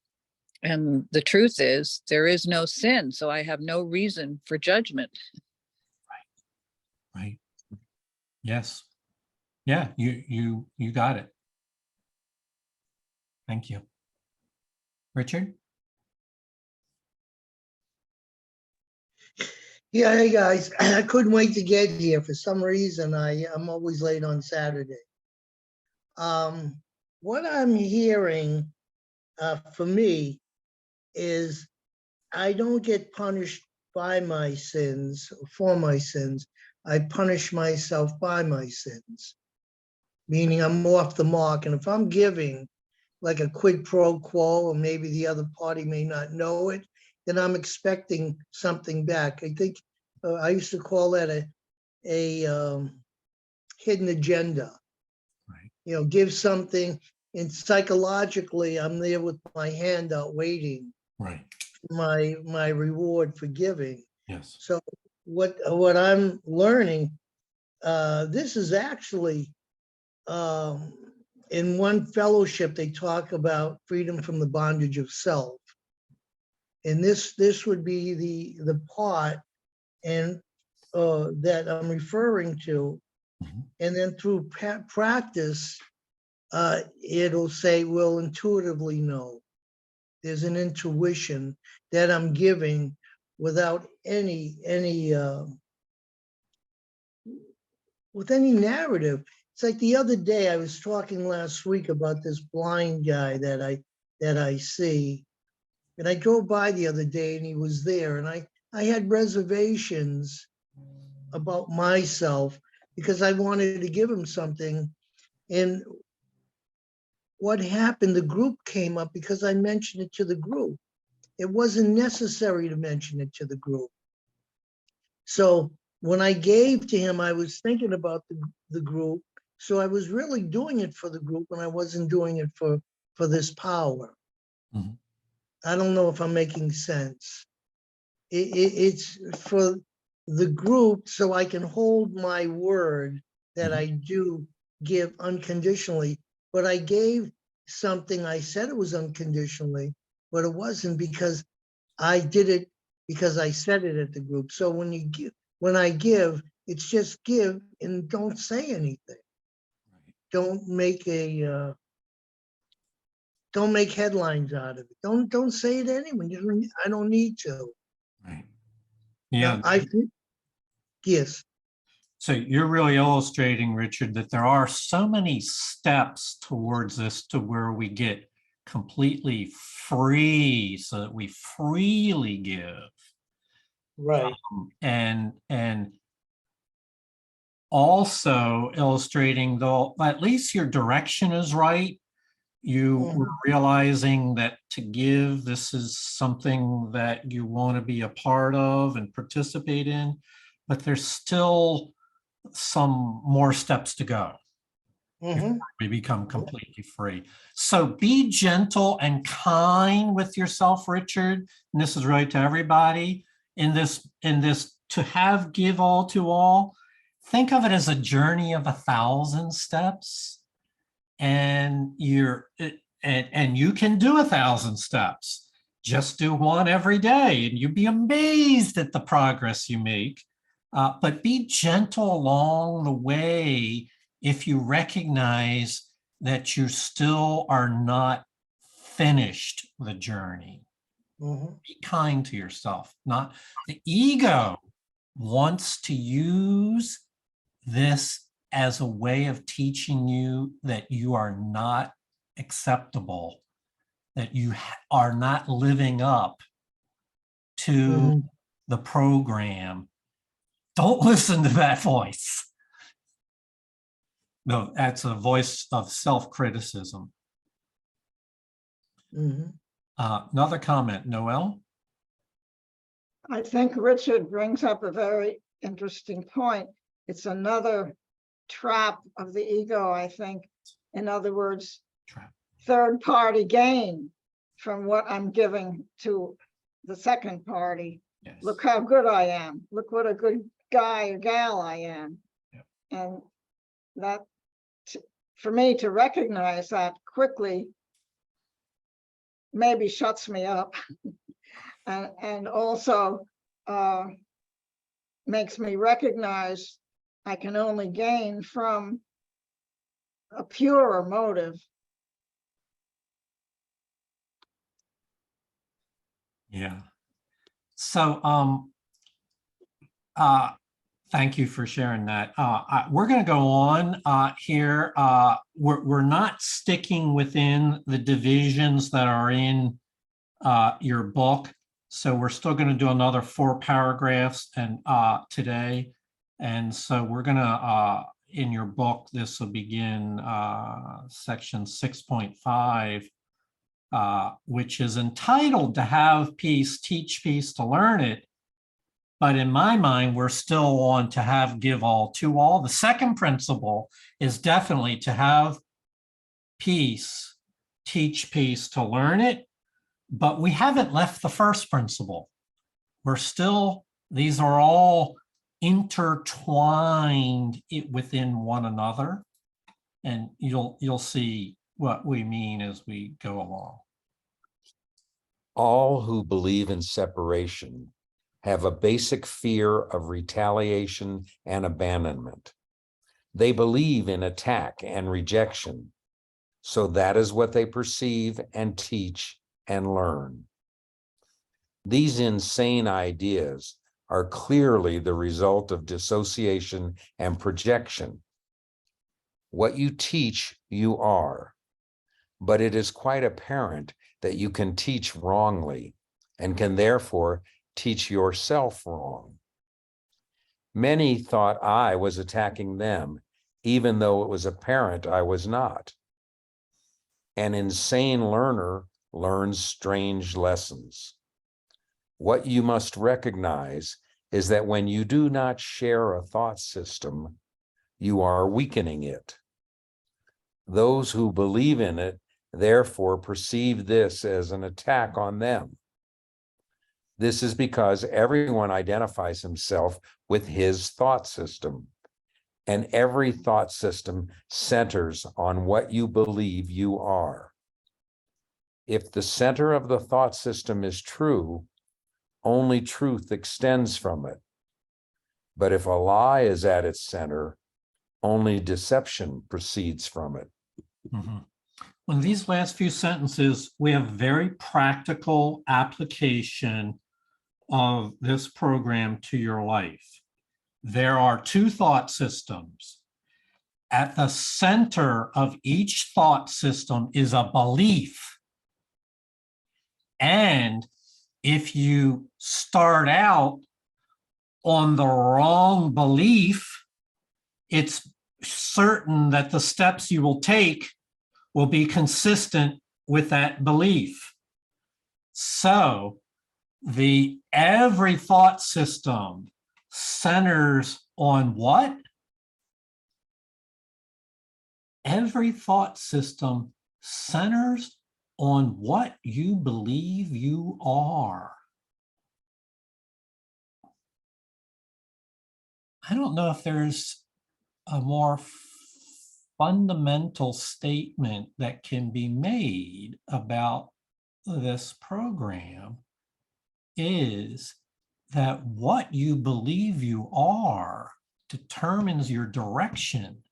And the truth is, there is no sin, so I have no reason for judgment. Right. Yes. Yeah, you got it. Thank you. Richard? Yeah, hey guys, I couldn't wait to get here. For some reason, I'm always late on Saturday. What I'm hearing for me is I don't get punished by my sins, for my sins. I punish myself by my sins, meaning I'm off the mark. And if I'm giving like a quid pro quo, or maybe the other party may not know it, then I'm expecting something back. I think I used to call that a hidden agenda. Right. Give something, and psychologically, I'm there with my hand out waiting. Right. My reward for giving. Yes. So what I'm learning, this is actually in one fellowship they talk about freedom from the bondage of self, and this would be the part and that I'm referring to. Mhm. And then through practice, it'll say, we'll intuitively know. There's an intuition that I'm giving without with any narrative. It's like the other day, I was talking last week about this blind guy that I see. And I drove by the other day and he was there, and I had reservations about myself because I wanted to give him something. And what happened, the group came up because I mentioned it to the group. It wasn't necessary to mention it to the group. So when I gave to him, I was thinking about the group. So I was really doing it for the group, and I wasn't doing it for this power. Mhm. I don't know if I'm making sense. It's for the group so I can hold my word that I do give unconditionally. But I gave something, I said it was unconditionally, but it wasn't, because I did it because I said it at the group. So when I give, it's just give and don't say anything. Don't make don't make headlines out of it. Don't say it to anyone. I don't need to. Right. Now, Yeah. Yes. So you're really illustrating, Richard, that there are so many steps towards this to where we get completely free so that we freely give. Right. And also illustrating, though, at least your direction is right. You were realizing that to give, this is something that you want to be a part of and participate in, but there's still some more steps to go before we become completely free. So be gentle and kind with yourself, Richard. And this is really to everybody in this to have give all to all. Think of it as a journey of 1,000 steps, and and you can do 1,000 steps. Just do one every day, and you'd be amazed at the progress you make. But be gentle along the way if you recognize that you still are not finished the journey. Be kind to yourself. Not the ego wants to use this as a way of teaching you that you are not acceptable, that you are not living up to the program. Don't listen to that voice. No, that's a voice of self-criticism. Another comment, Noel? I think Richard brings up a very interesting point. It's another trap of the ego, I think. In other words, third-party gain from what I'm giving to the second party. Yes. Look how good I am. Look what a good guy or gal I am. Yep. And that, for me to recognize that quickly, maybe shuts me up. And also makes me recognize I can only gain from a purer motive. Yeah. So thank you for sharing that. We're going to go on here. We're not sticking within the divisions that are in your book. So we're still going to do another 4 paragraphs and today. And so we're going to, in your book, this will begin section 6.5, which is entitled To Have Peace, Teach Peace, to Learn It. But in my mind, we're still on to have, give all, to all. The second principle is definitely to have peace, teach peace, to learn it. But we haven't left the first principle. We're still, these are all intertwined within one another. And you'll see what we mean as we go along. All who believe in separation have a basic fear of retaliation and abandonment. They believe in attack and rejection. So that is what they perceive and teach and learn. These insane ideas are clearly the result of dissociation and projection. What you teach, you are, but it is quite apparent that you can teach wrongly and can therefore teach yourself wrong. Many thought I was attacking them, even though it was apparent I was not. An insane learner learns strange lessons. What you must recognize is that when you do not share a thought system, you are weakening it. Those who believe in it therefore perceive this as an attack on them. This is because everyone identifies himself with his thought system, and every thought system centers on what you believe you are. If the center of the thought system is true, only truth extends from it. But if a lie is at its center, only deception proceeds from it. Mhm. In these last few sentences, we have very practical application of this program to your life. There are two thought systems. At the center of each thought system is a belief. And if you start out on the wrong belief, it's certain that the steps you will take will be consistent with that belief. So every thought system centers on what? Every thought system centers on what you believe you are. I don't know if there's a more fundamental statement that can be made about this program, is that what you believe you are determines your direction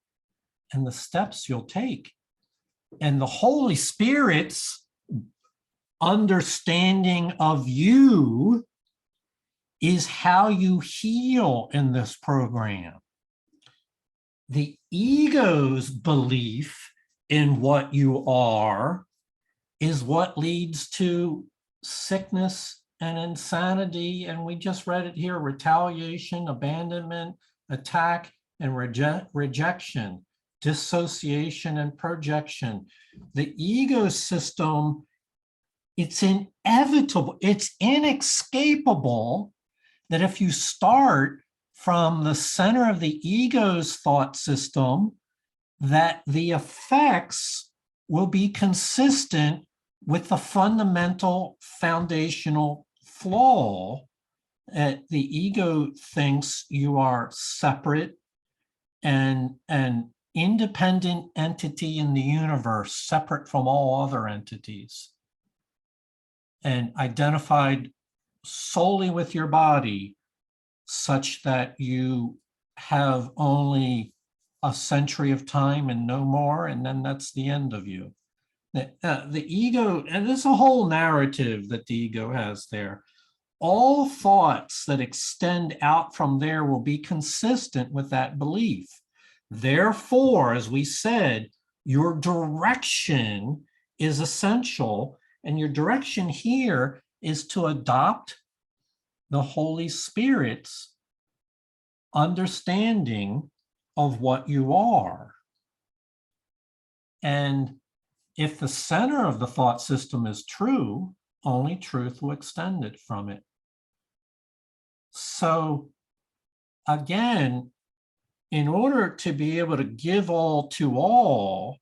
and the steps you'll take. And the Holy Spirit's understanding of you is how you heal in this program. The ego's belief in what you are is what leads to sickness and insanity. And we just read it here: retaliation, abandonment, attack, and rejection, dissociation, and projection. The ego system, it's inevitable, it's inescapable that if you start from the center of the ego's thought system, that the effects will be consistent with the fundamental foundational flaw. The ego thinks you are separate and an independent entity in the universe, separate from all other entities, and identified solely with your body, such that you have only a century of time and no more, and then that's the end of you. The ego, and there's a whole narrative that the ego has there. All thoughts that extend out from there will be consistent with that belief. Therefore, as we said, your direction is essential, and your direction here is to adopt the Holy Spirit's understanding of what you are. And if the center of the thought system is true, only truth will extend it from it. So again, in order to be able to give all to all,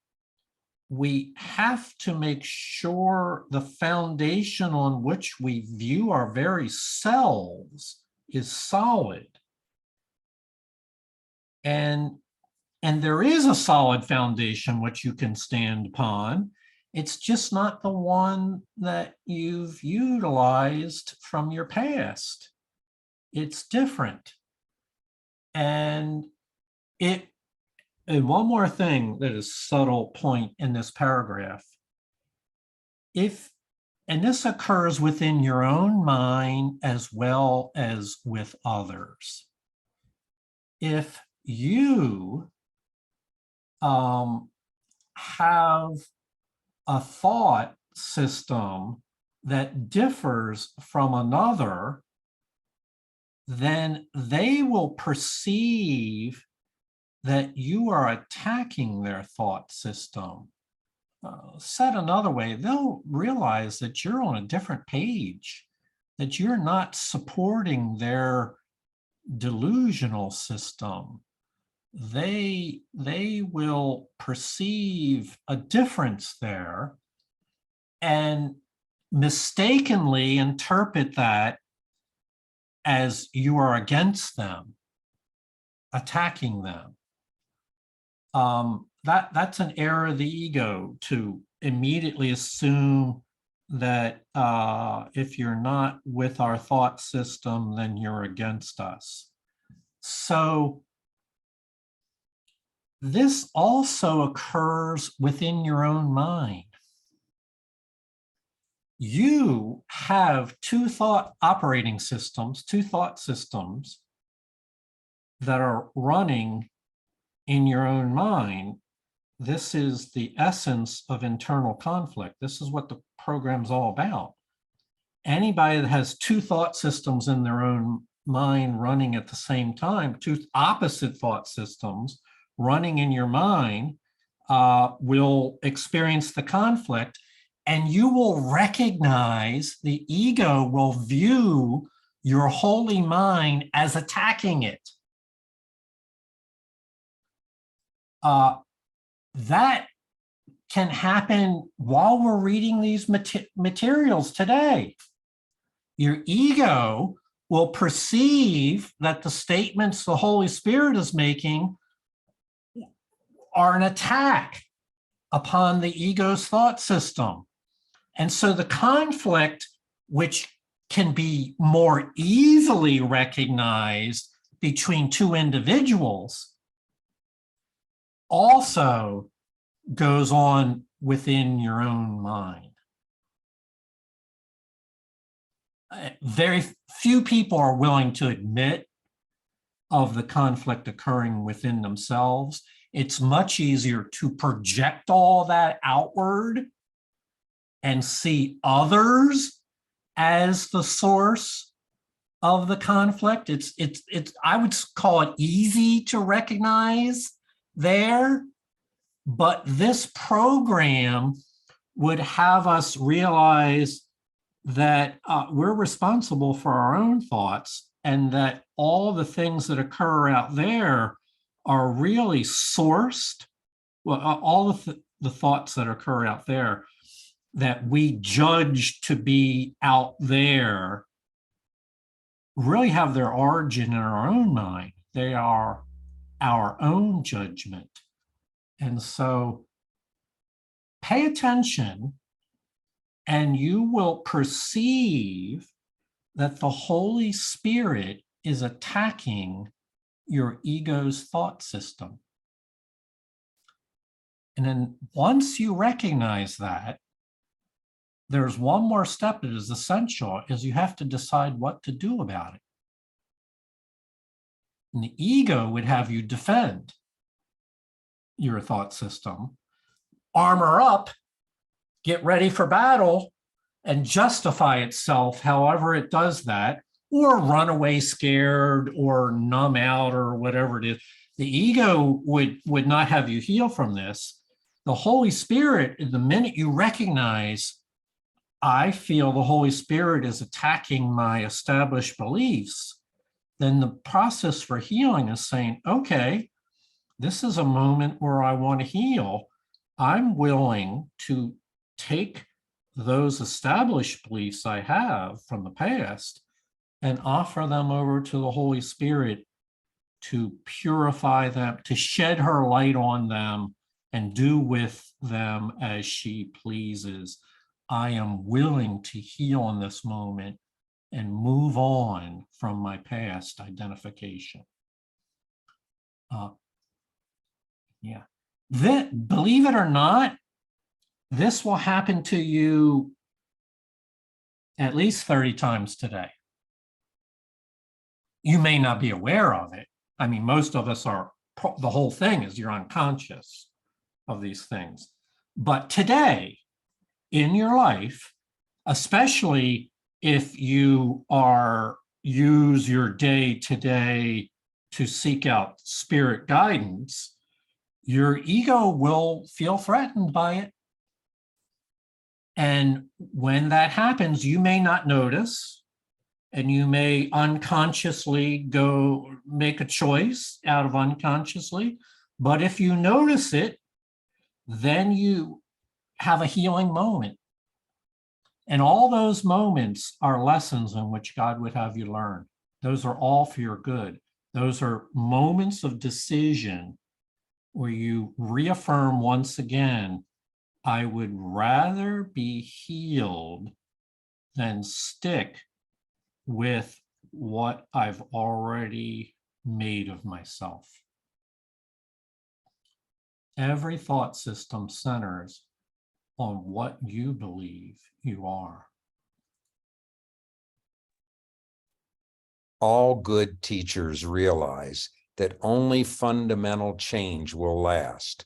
we have to make sure the foundation on which we view our very selves is solid. And there is a solid foundation which you can stand upon. It's just not the one that you've utilized from your past. It's different. And one more thing that is a subtle point in this paragraph. If And this occurs within your own mind as well as with others. If you have a thought system that differs from another, then they will perceive that you are attacking their thought system. Said another way, they'll realize that you're on a different page, that you're not supporting their delusional system. They will perceive a difference there and mistakenly interpret that as you are against them, attacking them. That's an error of the ego, to immediately assume that if you're not with our thought system, then you're against us. So this also occurs within your own mind. You have two thought systems that are running in your own mind. This is the essence of internal conflict. This is what the program's all about. Anybody that has two thought systems in their own mind running at the same time, two opposite thought systems running in your mind, will experience the conflict, and you will recognize, the ego will view your holy mind as attacking it. That can happen while we're reading these materials today. Your ego will perceive that the statements the Holy Spirit is making are an attack upon the ego's thought system. And so the conflict, which can be more easily recognized between two individuals, also goes on within your own mind. Very few people are willing to admit of the conflict occurring within themselves. It's much easier to project all that outward and see others as the source of the conflict. It's I would call it easy to recognize there, but this program would have us realize that we're responsible for our own thoughts, and that all the things that occur out there are really sourced. Well, all of the thoughts that occur out there that we judge to be out there really have their origin in our own mind. They are our own judgment. And so pay attention, and you will perceive that the Holy Spirit is attacking your ego's thought system. And then once you recognize that, there's one more step that is essential, is you have to decide what to do about it. And the ego would have you defend your thought system, armor up, get ready for battle, and justify itself however it does that, or run away scared, or numb out, or whatever it is. The ego would not have you heal from this. The Holy Spirit, the minute you recognize, I feel the Holy Spirit is attacking my established beliefs, then the process for healing is saying, okay, this is a moment where I want to heal. I'm willing to take those established beliefs I have from the past and offer them over to the Holy Spirit to purify them, to shed her light on them and do with them as she pleases. I am willing to heal in this moment and move on from my past identification. Yeah. Believe it or not, this will happen to you at least 30 times today. You may not be aware of it. I mean, most of us are, the whole thing is you're unconscious of these things. But today, in your life, especially if you use your day today to seek out spirit guidance, your ego will feel threatened by it. And when that happens, you may not notice, and you may unconsciously go make a choice out of unconsciously. But if you notice it, then you have a healing moment. And all those moments are lessons in which God would have you learn. Those are all for your good. Those are moments of decision where you reaffirm once again, I would rather be healed than stick with what I've already made of myself. Every thought system centers on what you believe you are. All good teachers realize that only fundamental change will last,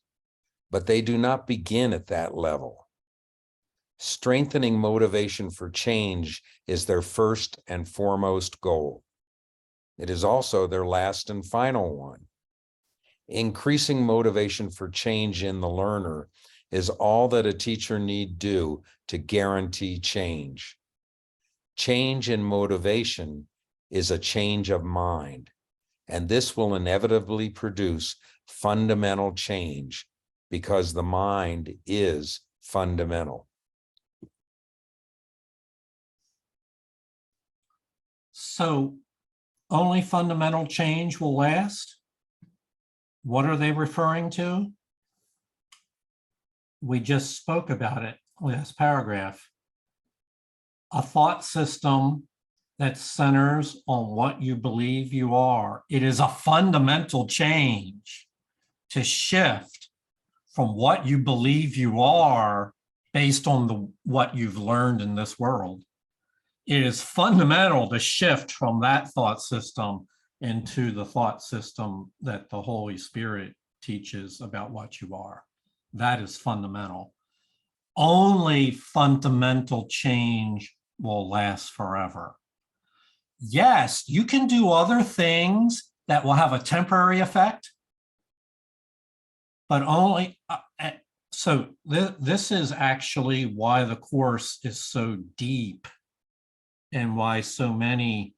but they do not begin at that level. Strengthening motivation for change is their first and foremost goal. It is also their last and final one. Increasing motivation for change in the learner is all that a teacher need do to guarantee change. Change in motivation is a change of mind, and this will inevitably produce fundamental change because the mind is fundamental. So only fundamental change will last? What are they referring to? We just spoke about it last paragraph. A thought system that centers on what you believe you are. It is a fundamental change to shift from what you believe you are based on what you've learned in this world. It is fundamental to shift from that thought system into the thought system that the Holy Spirit teaches about what you are. That is fundamental. Only fundamental change will last forever. Yes, you can do other things that will have a temporary effect, but only, so this is actually why the Course is so deep and why so many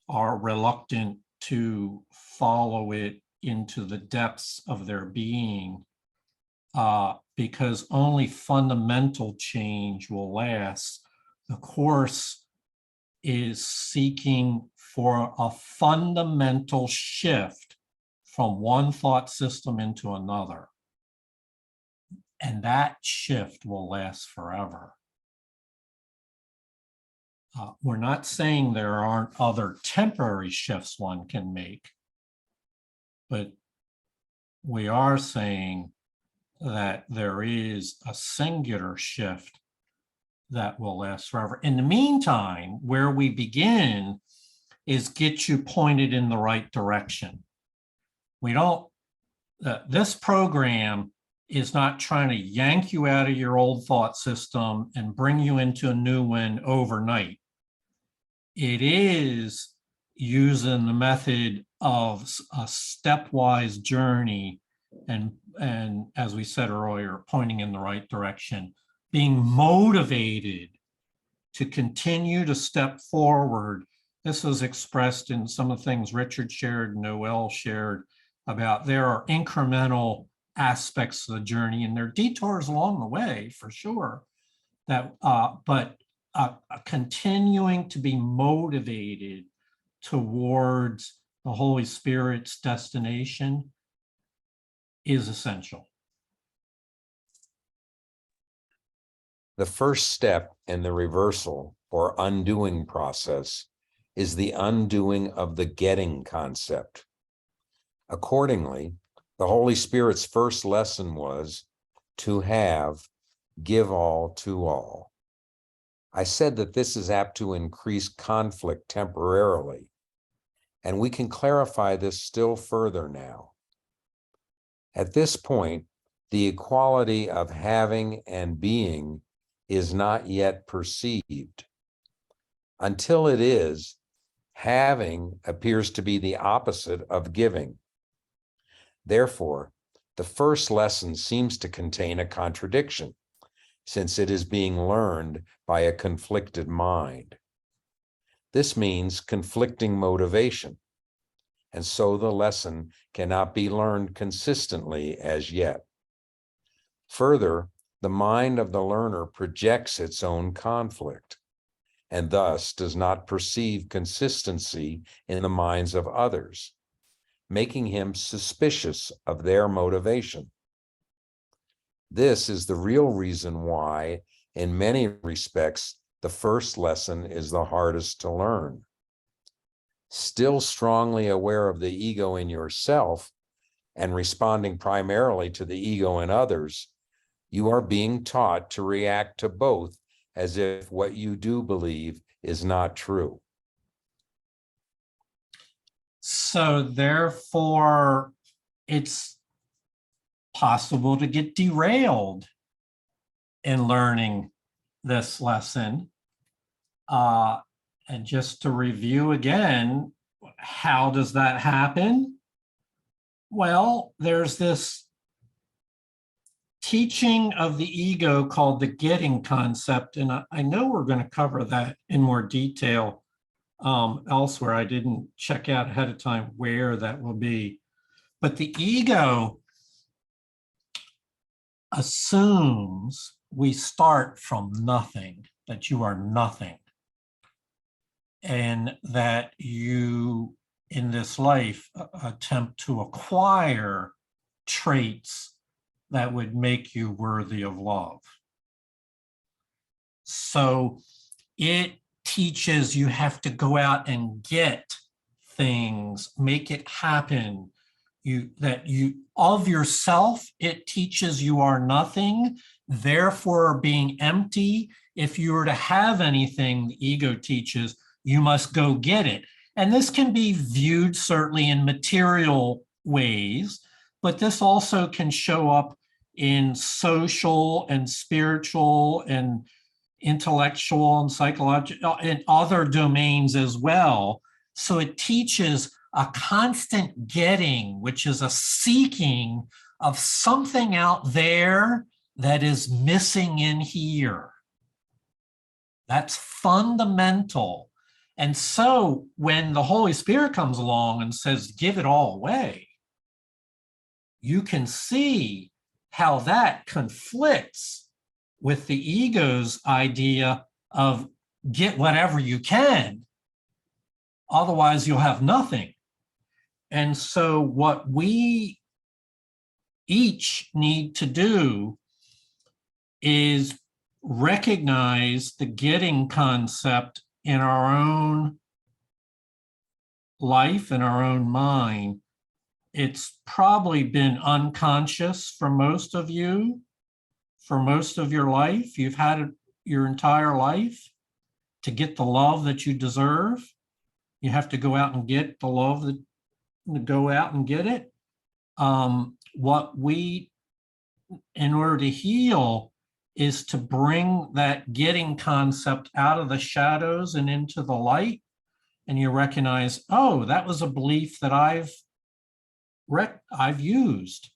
are reluctant to follow it into the depths of their being, because only fundamental change will last. The Course is seeking for a fundamental shift from one thought system into another. And that shift will last forever. We're not saying there aren't other temporary shifts one can make, but we are saying that there is a singular shift that will last forever. In the meantime, where we begin is get you pointed in the right direction. We don't, this program is not trying to yank you out of your old thought system and bring you into a new one overnight. It is using the method of a stepwise journey and as we said earlier, pointing in the right direction, being motivated to continue to step forward. This was expressed in some of the things Richard shared, Noel shared about there are incremental aspects of the journey and there are detours along the way for sure. That, but continuing to be motivated towards the Holy Spirit's destination is essential. The first step in the reversal or undoing process is the undoing of the getting concept. Accordingly, the Holy Spirit's first lesson was to have, give all to all. I said that this is apt to increase conflict temporarily, and we can clarify this still further now. At this point, the equality of having and being is not yet perceived. Until it is, having appears to be the opposite of giving. Therefore, the first lesson seems to contain a contradiction, since it is being learned by a conflicted mind. This means conflicting motivation, and so the lesson cannot be learned consistently as yet. Further, the mind of the learner projects its own conflict, and thus does not perceive consistency in the minds of others, making him suspicious of their motivation. This is the real reason why, in many respects, the first lesson is the hardest to learn. Still strongly aware of the ego in yourself and responding primarily to the ego in others, you are being taught to react to both as if what you do believe is not true. So therefore, it's possible to get derailed in learning this lesson. And just to review again, how does that happen? Well, there's this teaching of the ego called the getting concept, and I know we're going to cover that in more detail elsewhere. I didn't check out ahead of time where that will be, but the ego assumes we start from nothing, that you are nothing, and that you in this life attempt to acquire traits that would make you worthy of love. So it teaches you have to go out and get things, make it happen. Of yourself, it teaches you are nothing, therefore being empty. If you were to have anything, the ego teaches you must go get it. And this can be viewed certainly in material ways, but this also can show up in social and spiritual and intellectual and psychological and other domains as well. So it teaches a constant getting, which is a seeking of something out there that is missing in here. That's fundamental. And so when the Holy Spirit comes along and says, give it all away, you can see how that conflicts with the ego's idea of get whatever you can, otherwise you'll have nothing. And so what we each need to do is recognize the getting concept in our own life, in our own mind. It's probably been unconscious for most of you, for most of your life. You've had it your entire life. To get the love that you deserve, you have to go out and get the love that go out and get it. In order to heal, is to bring that getting concept out of the shadows and into the light. And you recognize, oh, that was a belief that I've used,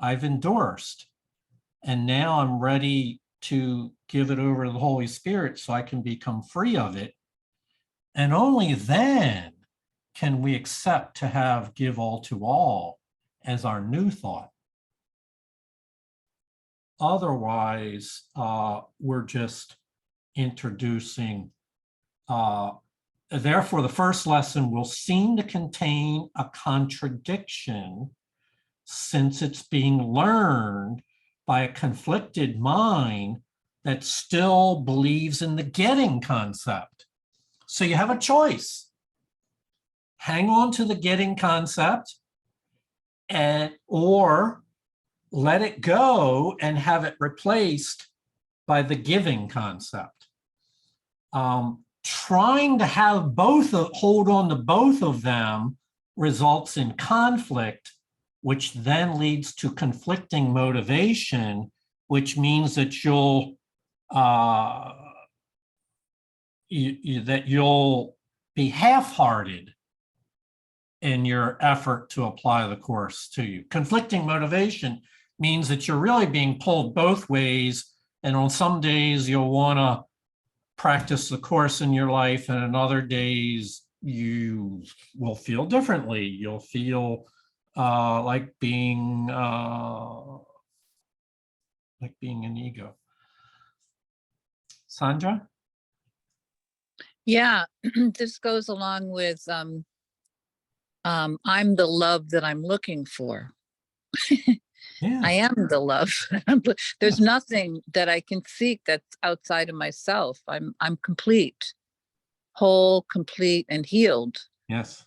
I've endorsed. And now I'm ready to give it over to the Holy Spirit so I can become free of it. And only then can we accept to have give all to all as our new thought. Otherwise, we're just introducing. Therefore, the first lesson will seem to contain a contradiction since it's being learned by a conflicted mind that still believes in the getting concept. So you have a choice. Hang on to the getting concept or let it go and have it replaced by the giving concept. trying to have hold on to both of them results in conflict, which then leads to conflicting motivation, which means that you'll be half-hearted in your effort to apply the course to you. Conflicting motivation means that you're really being pulled both ways, and on some days you'll want to practice the course in your life, and on other days you will feel differently. You'll feel like being an ego. Sandra? Yeah, this goes along with I'm the love that I'm looking for. Yeah. I am the love. There's nothing that I can seek that's outside of myself. I'm complete, whole, complete, and healed. Yes.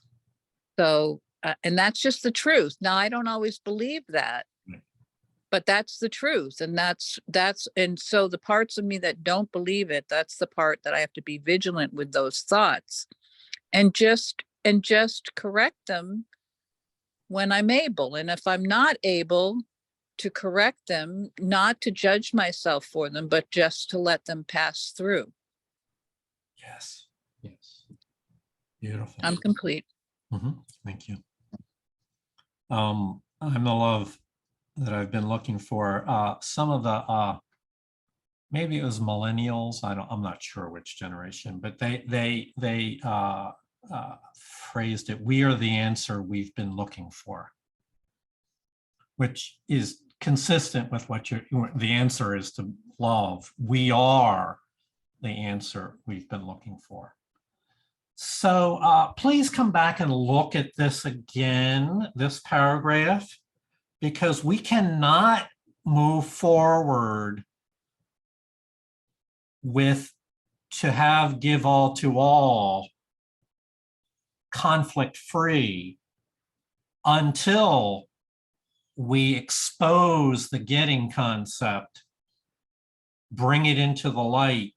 So, and that's just the truth. Now, I don't always believe that, but that's the truth. And and so the parts of me that don't believe it, that's the part that I have to be vigilant with those thoughts and just correct them when I'm able. And if I'm not able to correct them, not to judge myself for them, but just to let them pass through. Yes. Yes. Beautiful. I'm complete. Thank you. I'm the love that I've been looking for. Some of the maybe it was millennials. I'm not sure which generation, but they phrased it, "We are the answer we've been looking for," which is consistent with what the answer is to love. We are the answer we've been looking for. So please come back and look at this again, this paragraph, because we cannot move forward with to have give all to all conflict free until we expose the getting concept, bring it into the light,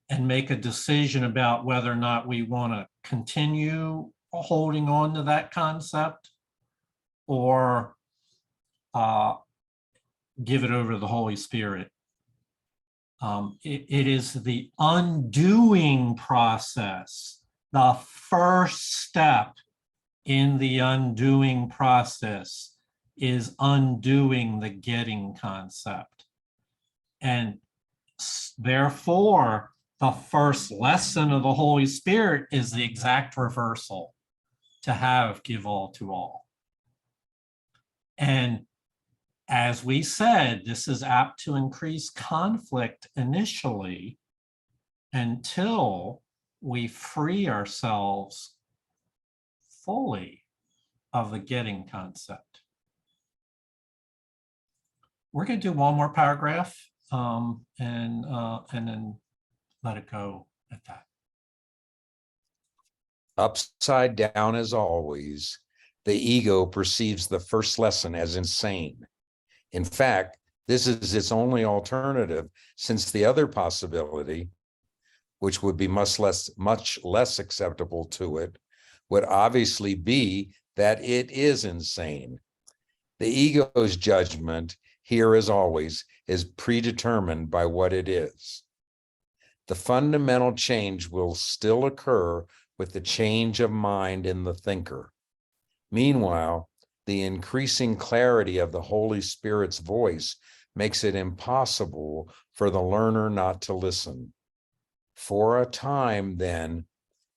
and make a decision about whether or not we want to continue holding on to that concept or give it over to the Holy Spirit. It is the undoing process. The first step in the undoing process is undoing the getting concept. And therefore, the first lesson of the Holy Spirit is the exact reversal, to have give all to all. And as we said, this is apt to increase conflict initially until we free ourselves fully of the getting concept. We're going to do one more paragraph and then let it go at that. Upside down as always, the ego perceives the first lesson as insane. In fact, this is its only alternative, since the other possibility, which would be much less acceptable to it, would obviously be that it is insane. The ego's judgment here, as always, is predetermined by what it is. The fundamental change will still occur with the change of mind in the thinker. Meanwhile, the increasing clarity of the Holy Spirit's voice makes it impossible for the learner not to listen. For a time, then,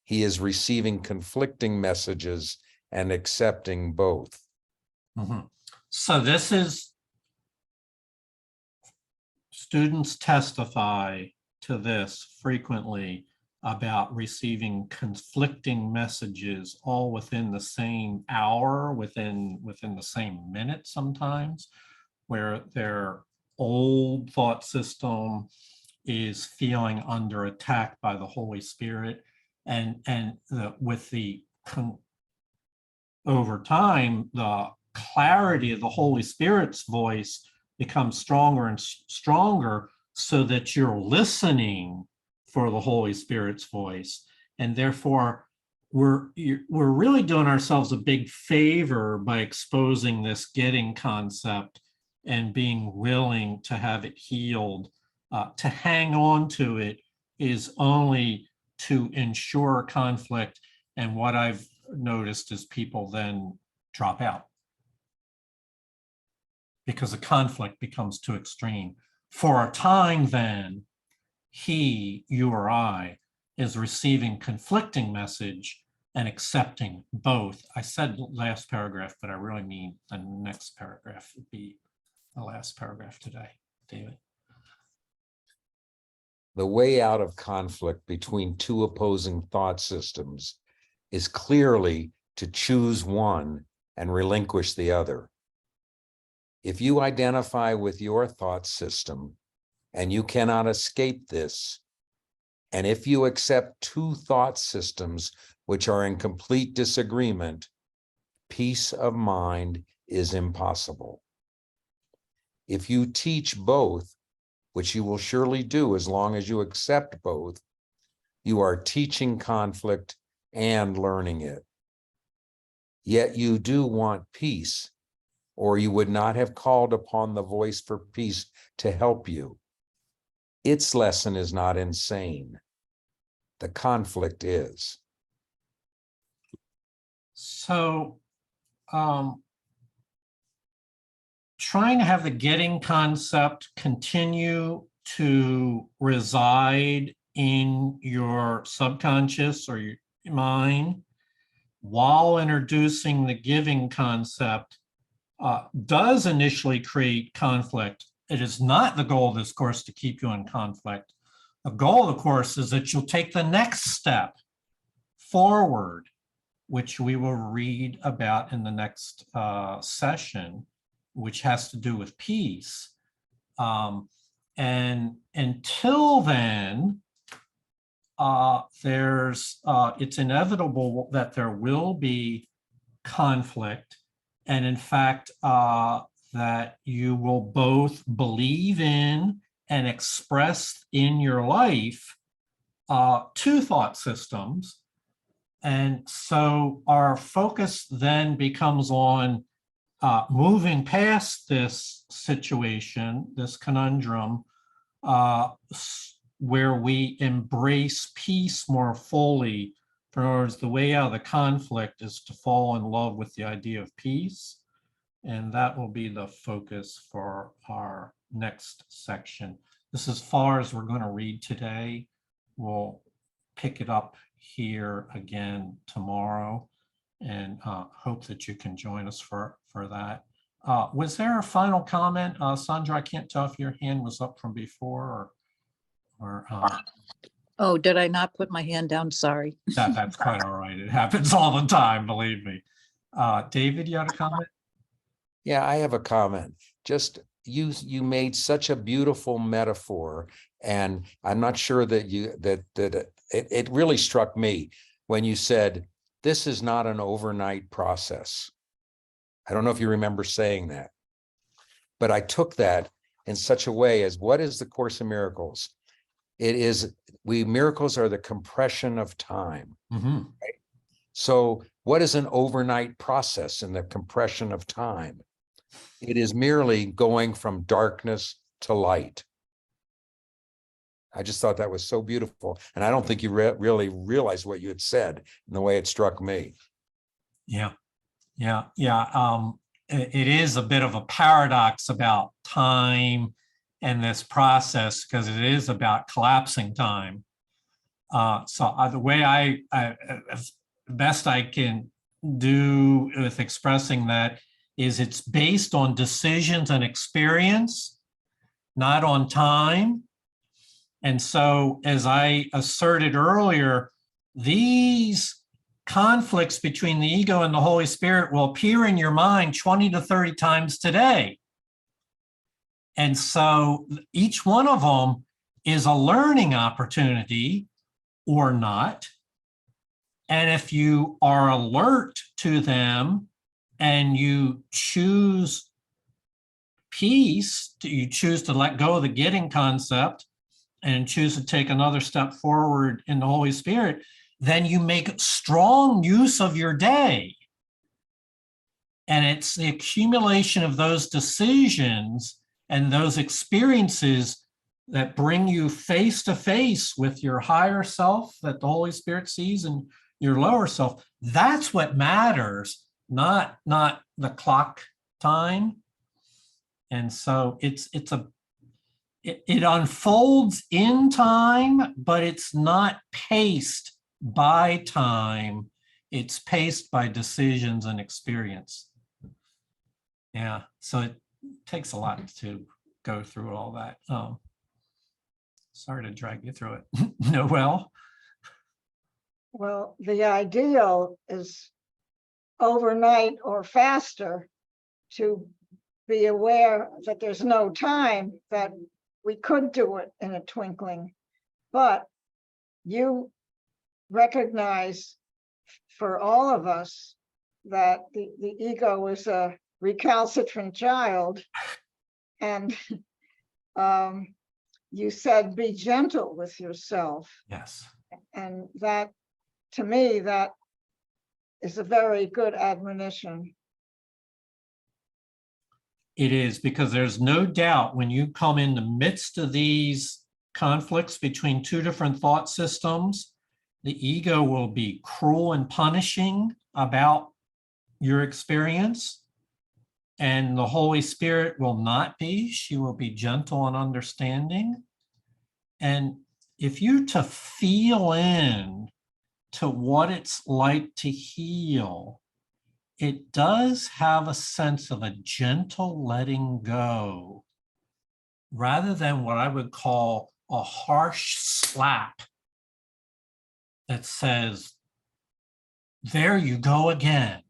he is receiving conflicting messages and accepting both. So this is, students testify to this frequently about receiving conflicting messages all within the same hour, within the same minute sometimes, where their old thought system is feeling under attack by the Holy Spirit, and over time, the clarity of the Holy Spirit's voice becomes stronger and stronger, so that you're listening for the Holy Spirit's voice. And therefore, we're really doing ourselves a big favor by exposing this getting concept and being willing to have it healed. To hang on to it is only to ensure conflict. And what I've noticed is people then drop out because the conflict becomes too extreme. For a time then, he, you or I, is receiving conflicting message and accepting both. I said last paragraph, but I really mean the next paragraph would be the last paragraph today, David. The way out of conflict between two opposing thought systems is clearly to choose one and relinquish the other. If you identify with your thought system and you cannot escape this, and if you accept two thought systems which are in complete disagreement, peace of mind is impossible. If you teach both, which you will surely do as long as you accept both, you are teaching conflict and learning it. Yet you do want peace, or you would not have called upon the voice for peace to help you. Its lesson is not insane. The conflict is. So, trying to have the getting concept continue to reside in your subconscious or your mind while introducing the giving concept does initially create conflict. It is not the goal of this course to keep you in conflict. The goal of the course is that you'll take the next step forward, which we will read about in the next session, which has to do with peace. And until then, it's inevitable that there will be conflict. And in fact, that you will both believe in and express in your life two thought systems. And so our focus then becomes on moving past this situation, this conundrum, where we embrace peace more fully. In other words, the way out of the conflict is to fall in love with the idea of peace. And that will be the focus for our next section. This is as far as we're going to read today. We'll pick it up here again tomorrow, and hope that you can join us for that. Was there a final comment? Sandra, I can't tell if your hand was up from before or Oh, did I not put my hand down? Sorry. that's quite all right. It happens all the time, believe me. David, you had a comment? Yeah, I have a comment. Just you made such a beautiful metaphor, and I'm not sure that it really struck me when you said this is not an overnight process. I don't know if you remember saying that, but I took that in such a way as, what is the Course in Miracles? It is, miracles are the compression of time. Mm-hmm. Right? So what is an overnight process in the compression of time? It is merely going from darkness to light. I just thought that was so beautiful. And I don't think you really realized what you had said in the way it struck me. Yeah. It is a bit of a paradox about time and this process, because it is about collapsing time. So the way I as best I can do with expressing that is it's based on decisions and experience, not on time. And so, as I asserted earlier, these conflicts between the ego and the Holy Spirit will appear in your mind 20 to 30 times today. And so each one of them is a learning opportunity or not. And if you are alert to them and you choose peace, you choose to let go of the getting concept and choose to take another step forward in the Holy Spirit, then you make strong use of your day. And it's the accumulation of those decisions and those experiences that bring you face to face with your higher self that the Holy Spirit sees and your lower self. That's what matters, not the clock time. And so it unfolds in time, but it's not paced by time. It's paced by decisions and experience. Yeah, so it takes a lot to go through all that. Sorry to drag you through it. Noel? Well, the ideal is overnight or faster to be aware that there's no time, that we could do it in a twinkling. But you recognize for all of us that the ego is a recalcitrant child. And you said, be gentle with yourself. Yes. And that, to me, that is a very good admonition. It is, because there's no doubt when you come in the midst of these conflicts between two different thought systems, the ego will be cruel and punishing about your experience, and the Holy Spirit will not be. She will be gentle and understanding. And if you're to feel in to what it's like to heal, it does have a sense of a gentle letting go, rather than what I would call a harsh slap that says, there you go again.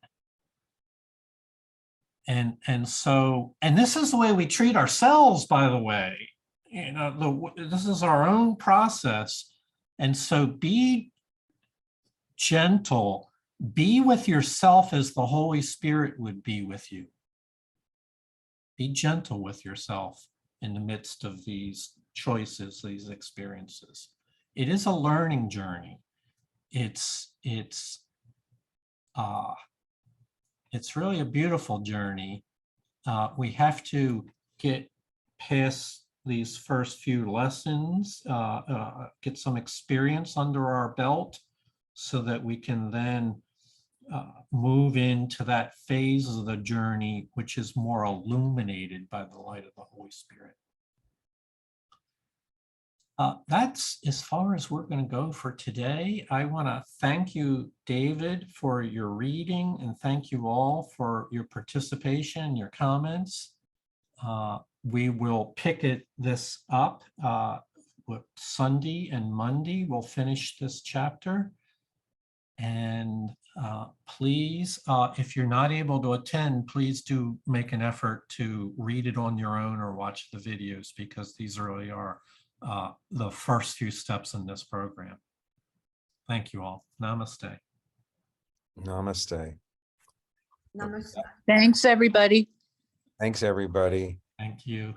And so, and this is the way we treat ourselves, by the way. You know, this is our own process. And so be gentle, be with yourself as the Holy Spirit would be with you. Be gentle with yourself in the midst of these choices, these experiences. It is a learning journey. It's really a beautiful journey. We have to get past these first few lessons, get some experience under our belt, so that we can then move into that phase of the journey which is more illuminated by the light of the Holy Spirit. That's as far as we're going to go for today. I want to thank you, David, for your reading, and thank you all for your participation, your comments. We will pick this up with Sunday and Monday. We'll finish this chapter. And please, if you're not able to attend, please do make an effort to read it on your own or watch the videos, because these really are the first few steps in this program. Thank you all. Namaste. Namaste. Namaste. Thanks, everybody. Thanks, everybody. Thank you.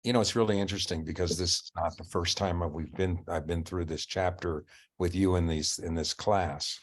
You know, it's really interesting because this is not the first time I've been through this chapter with you in this class.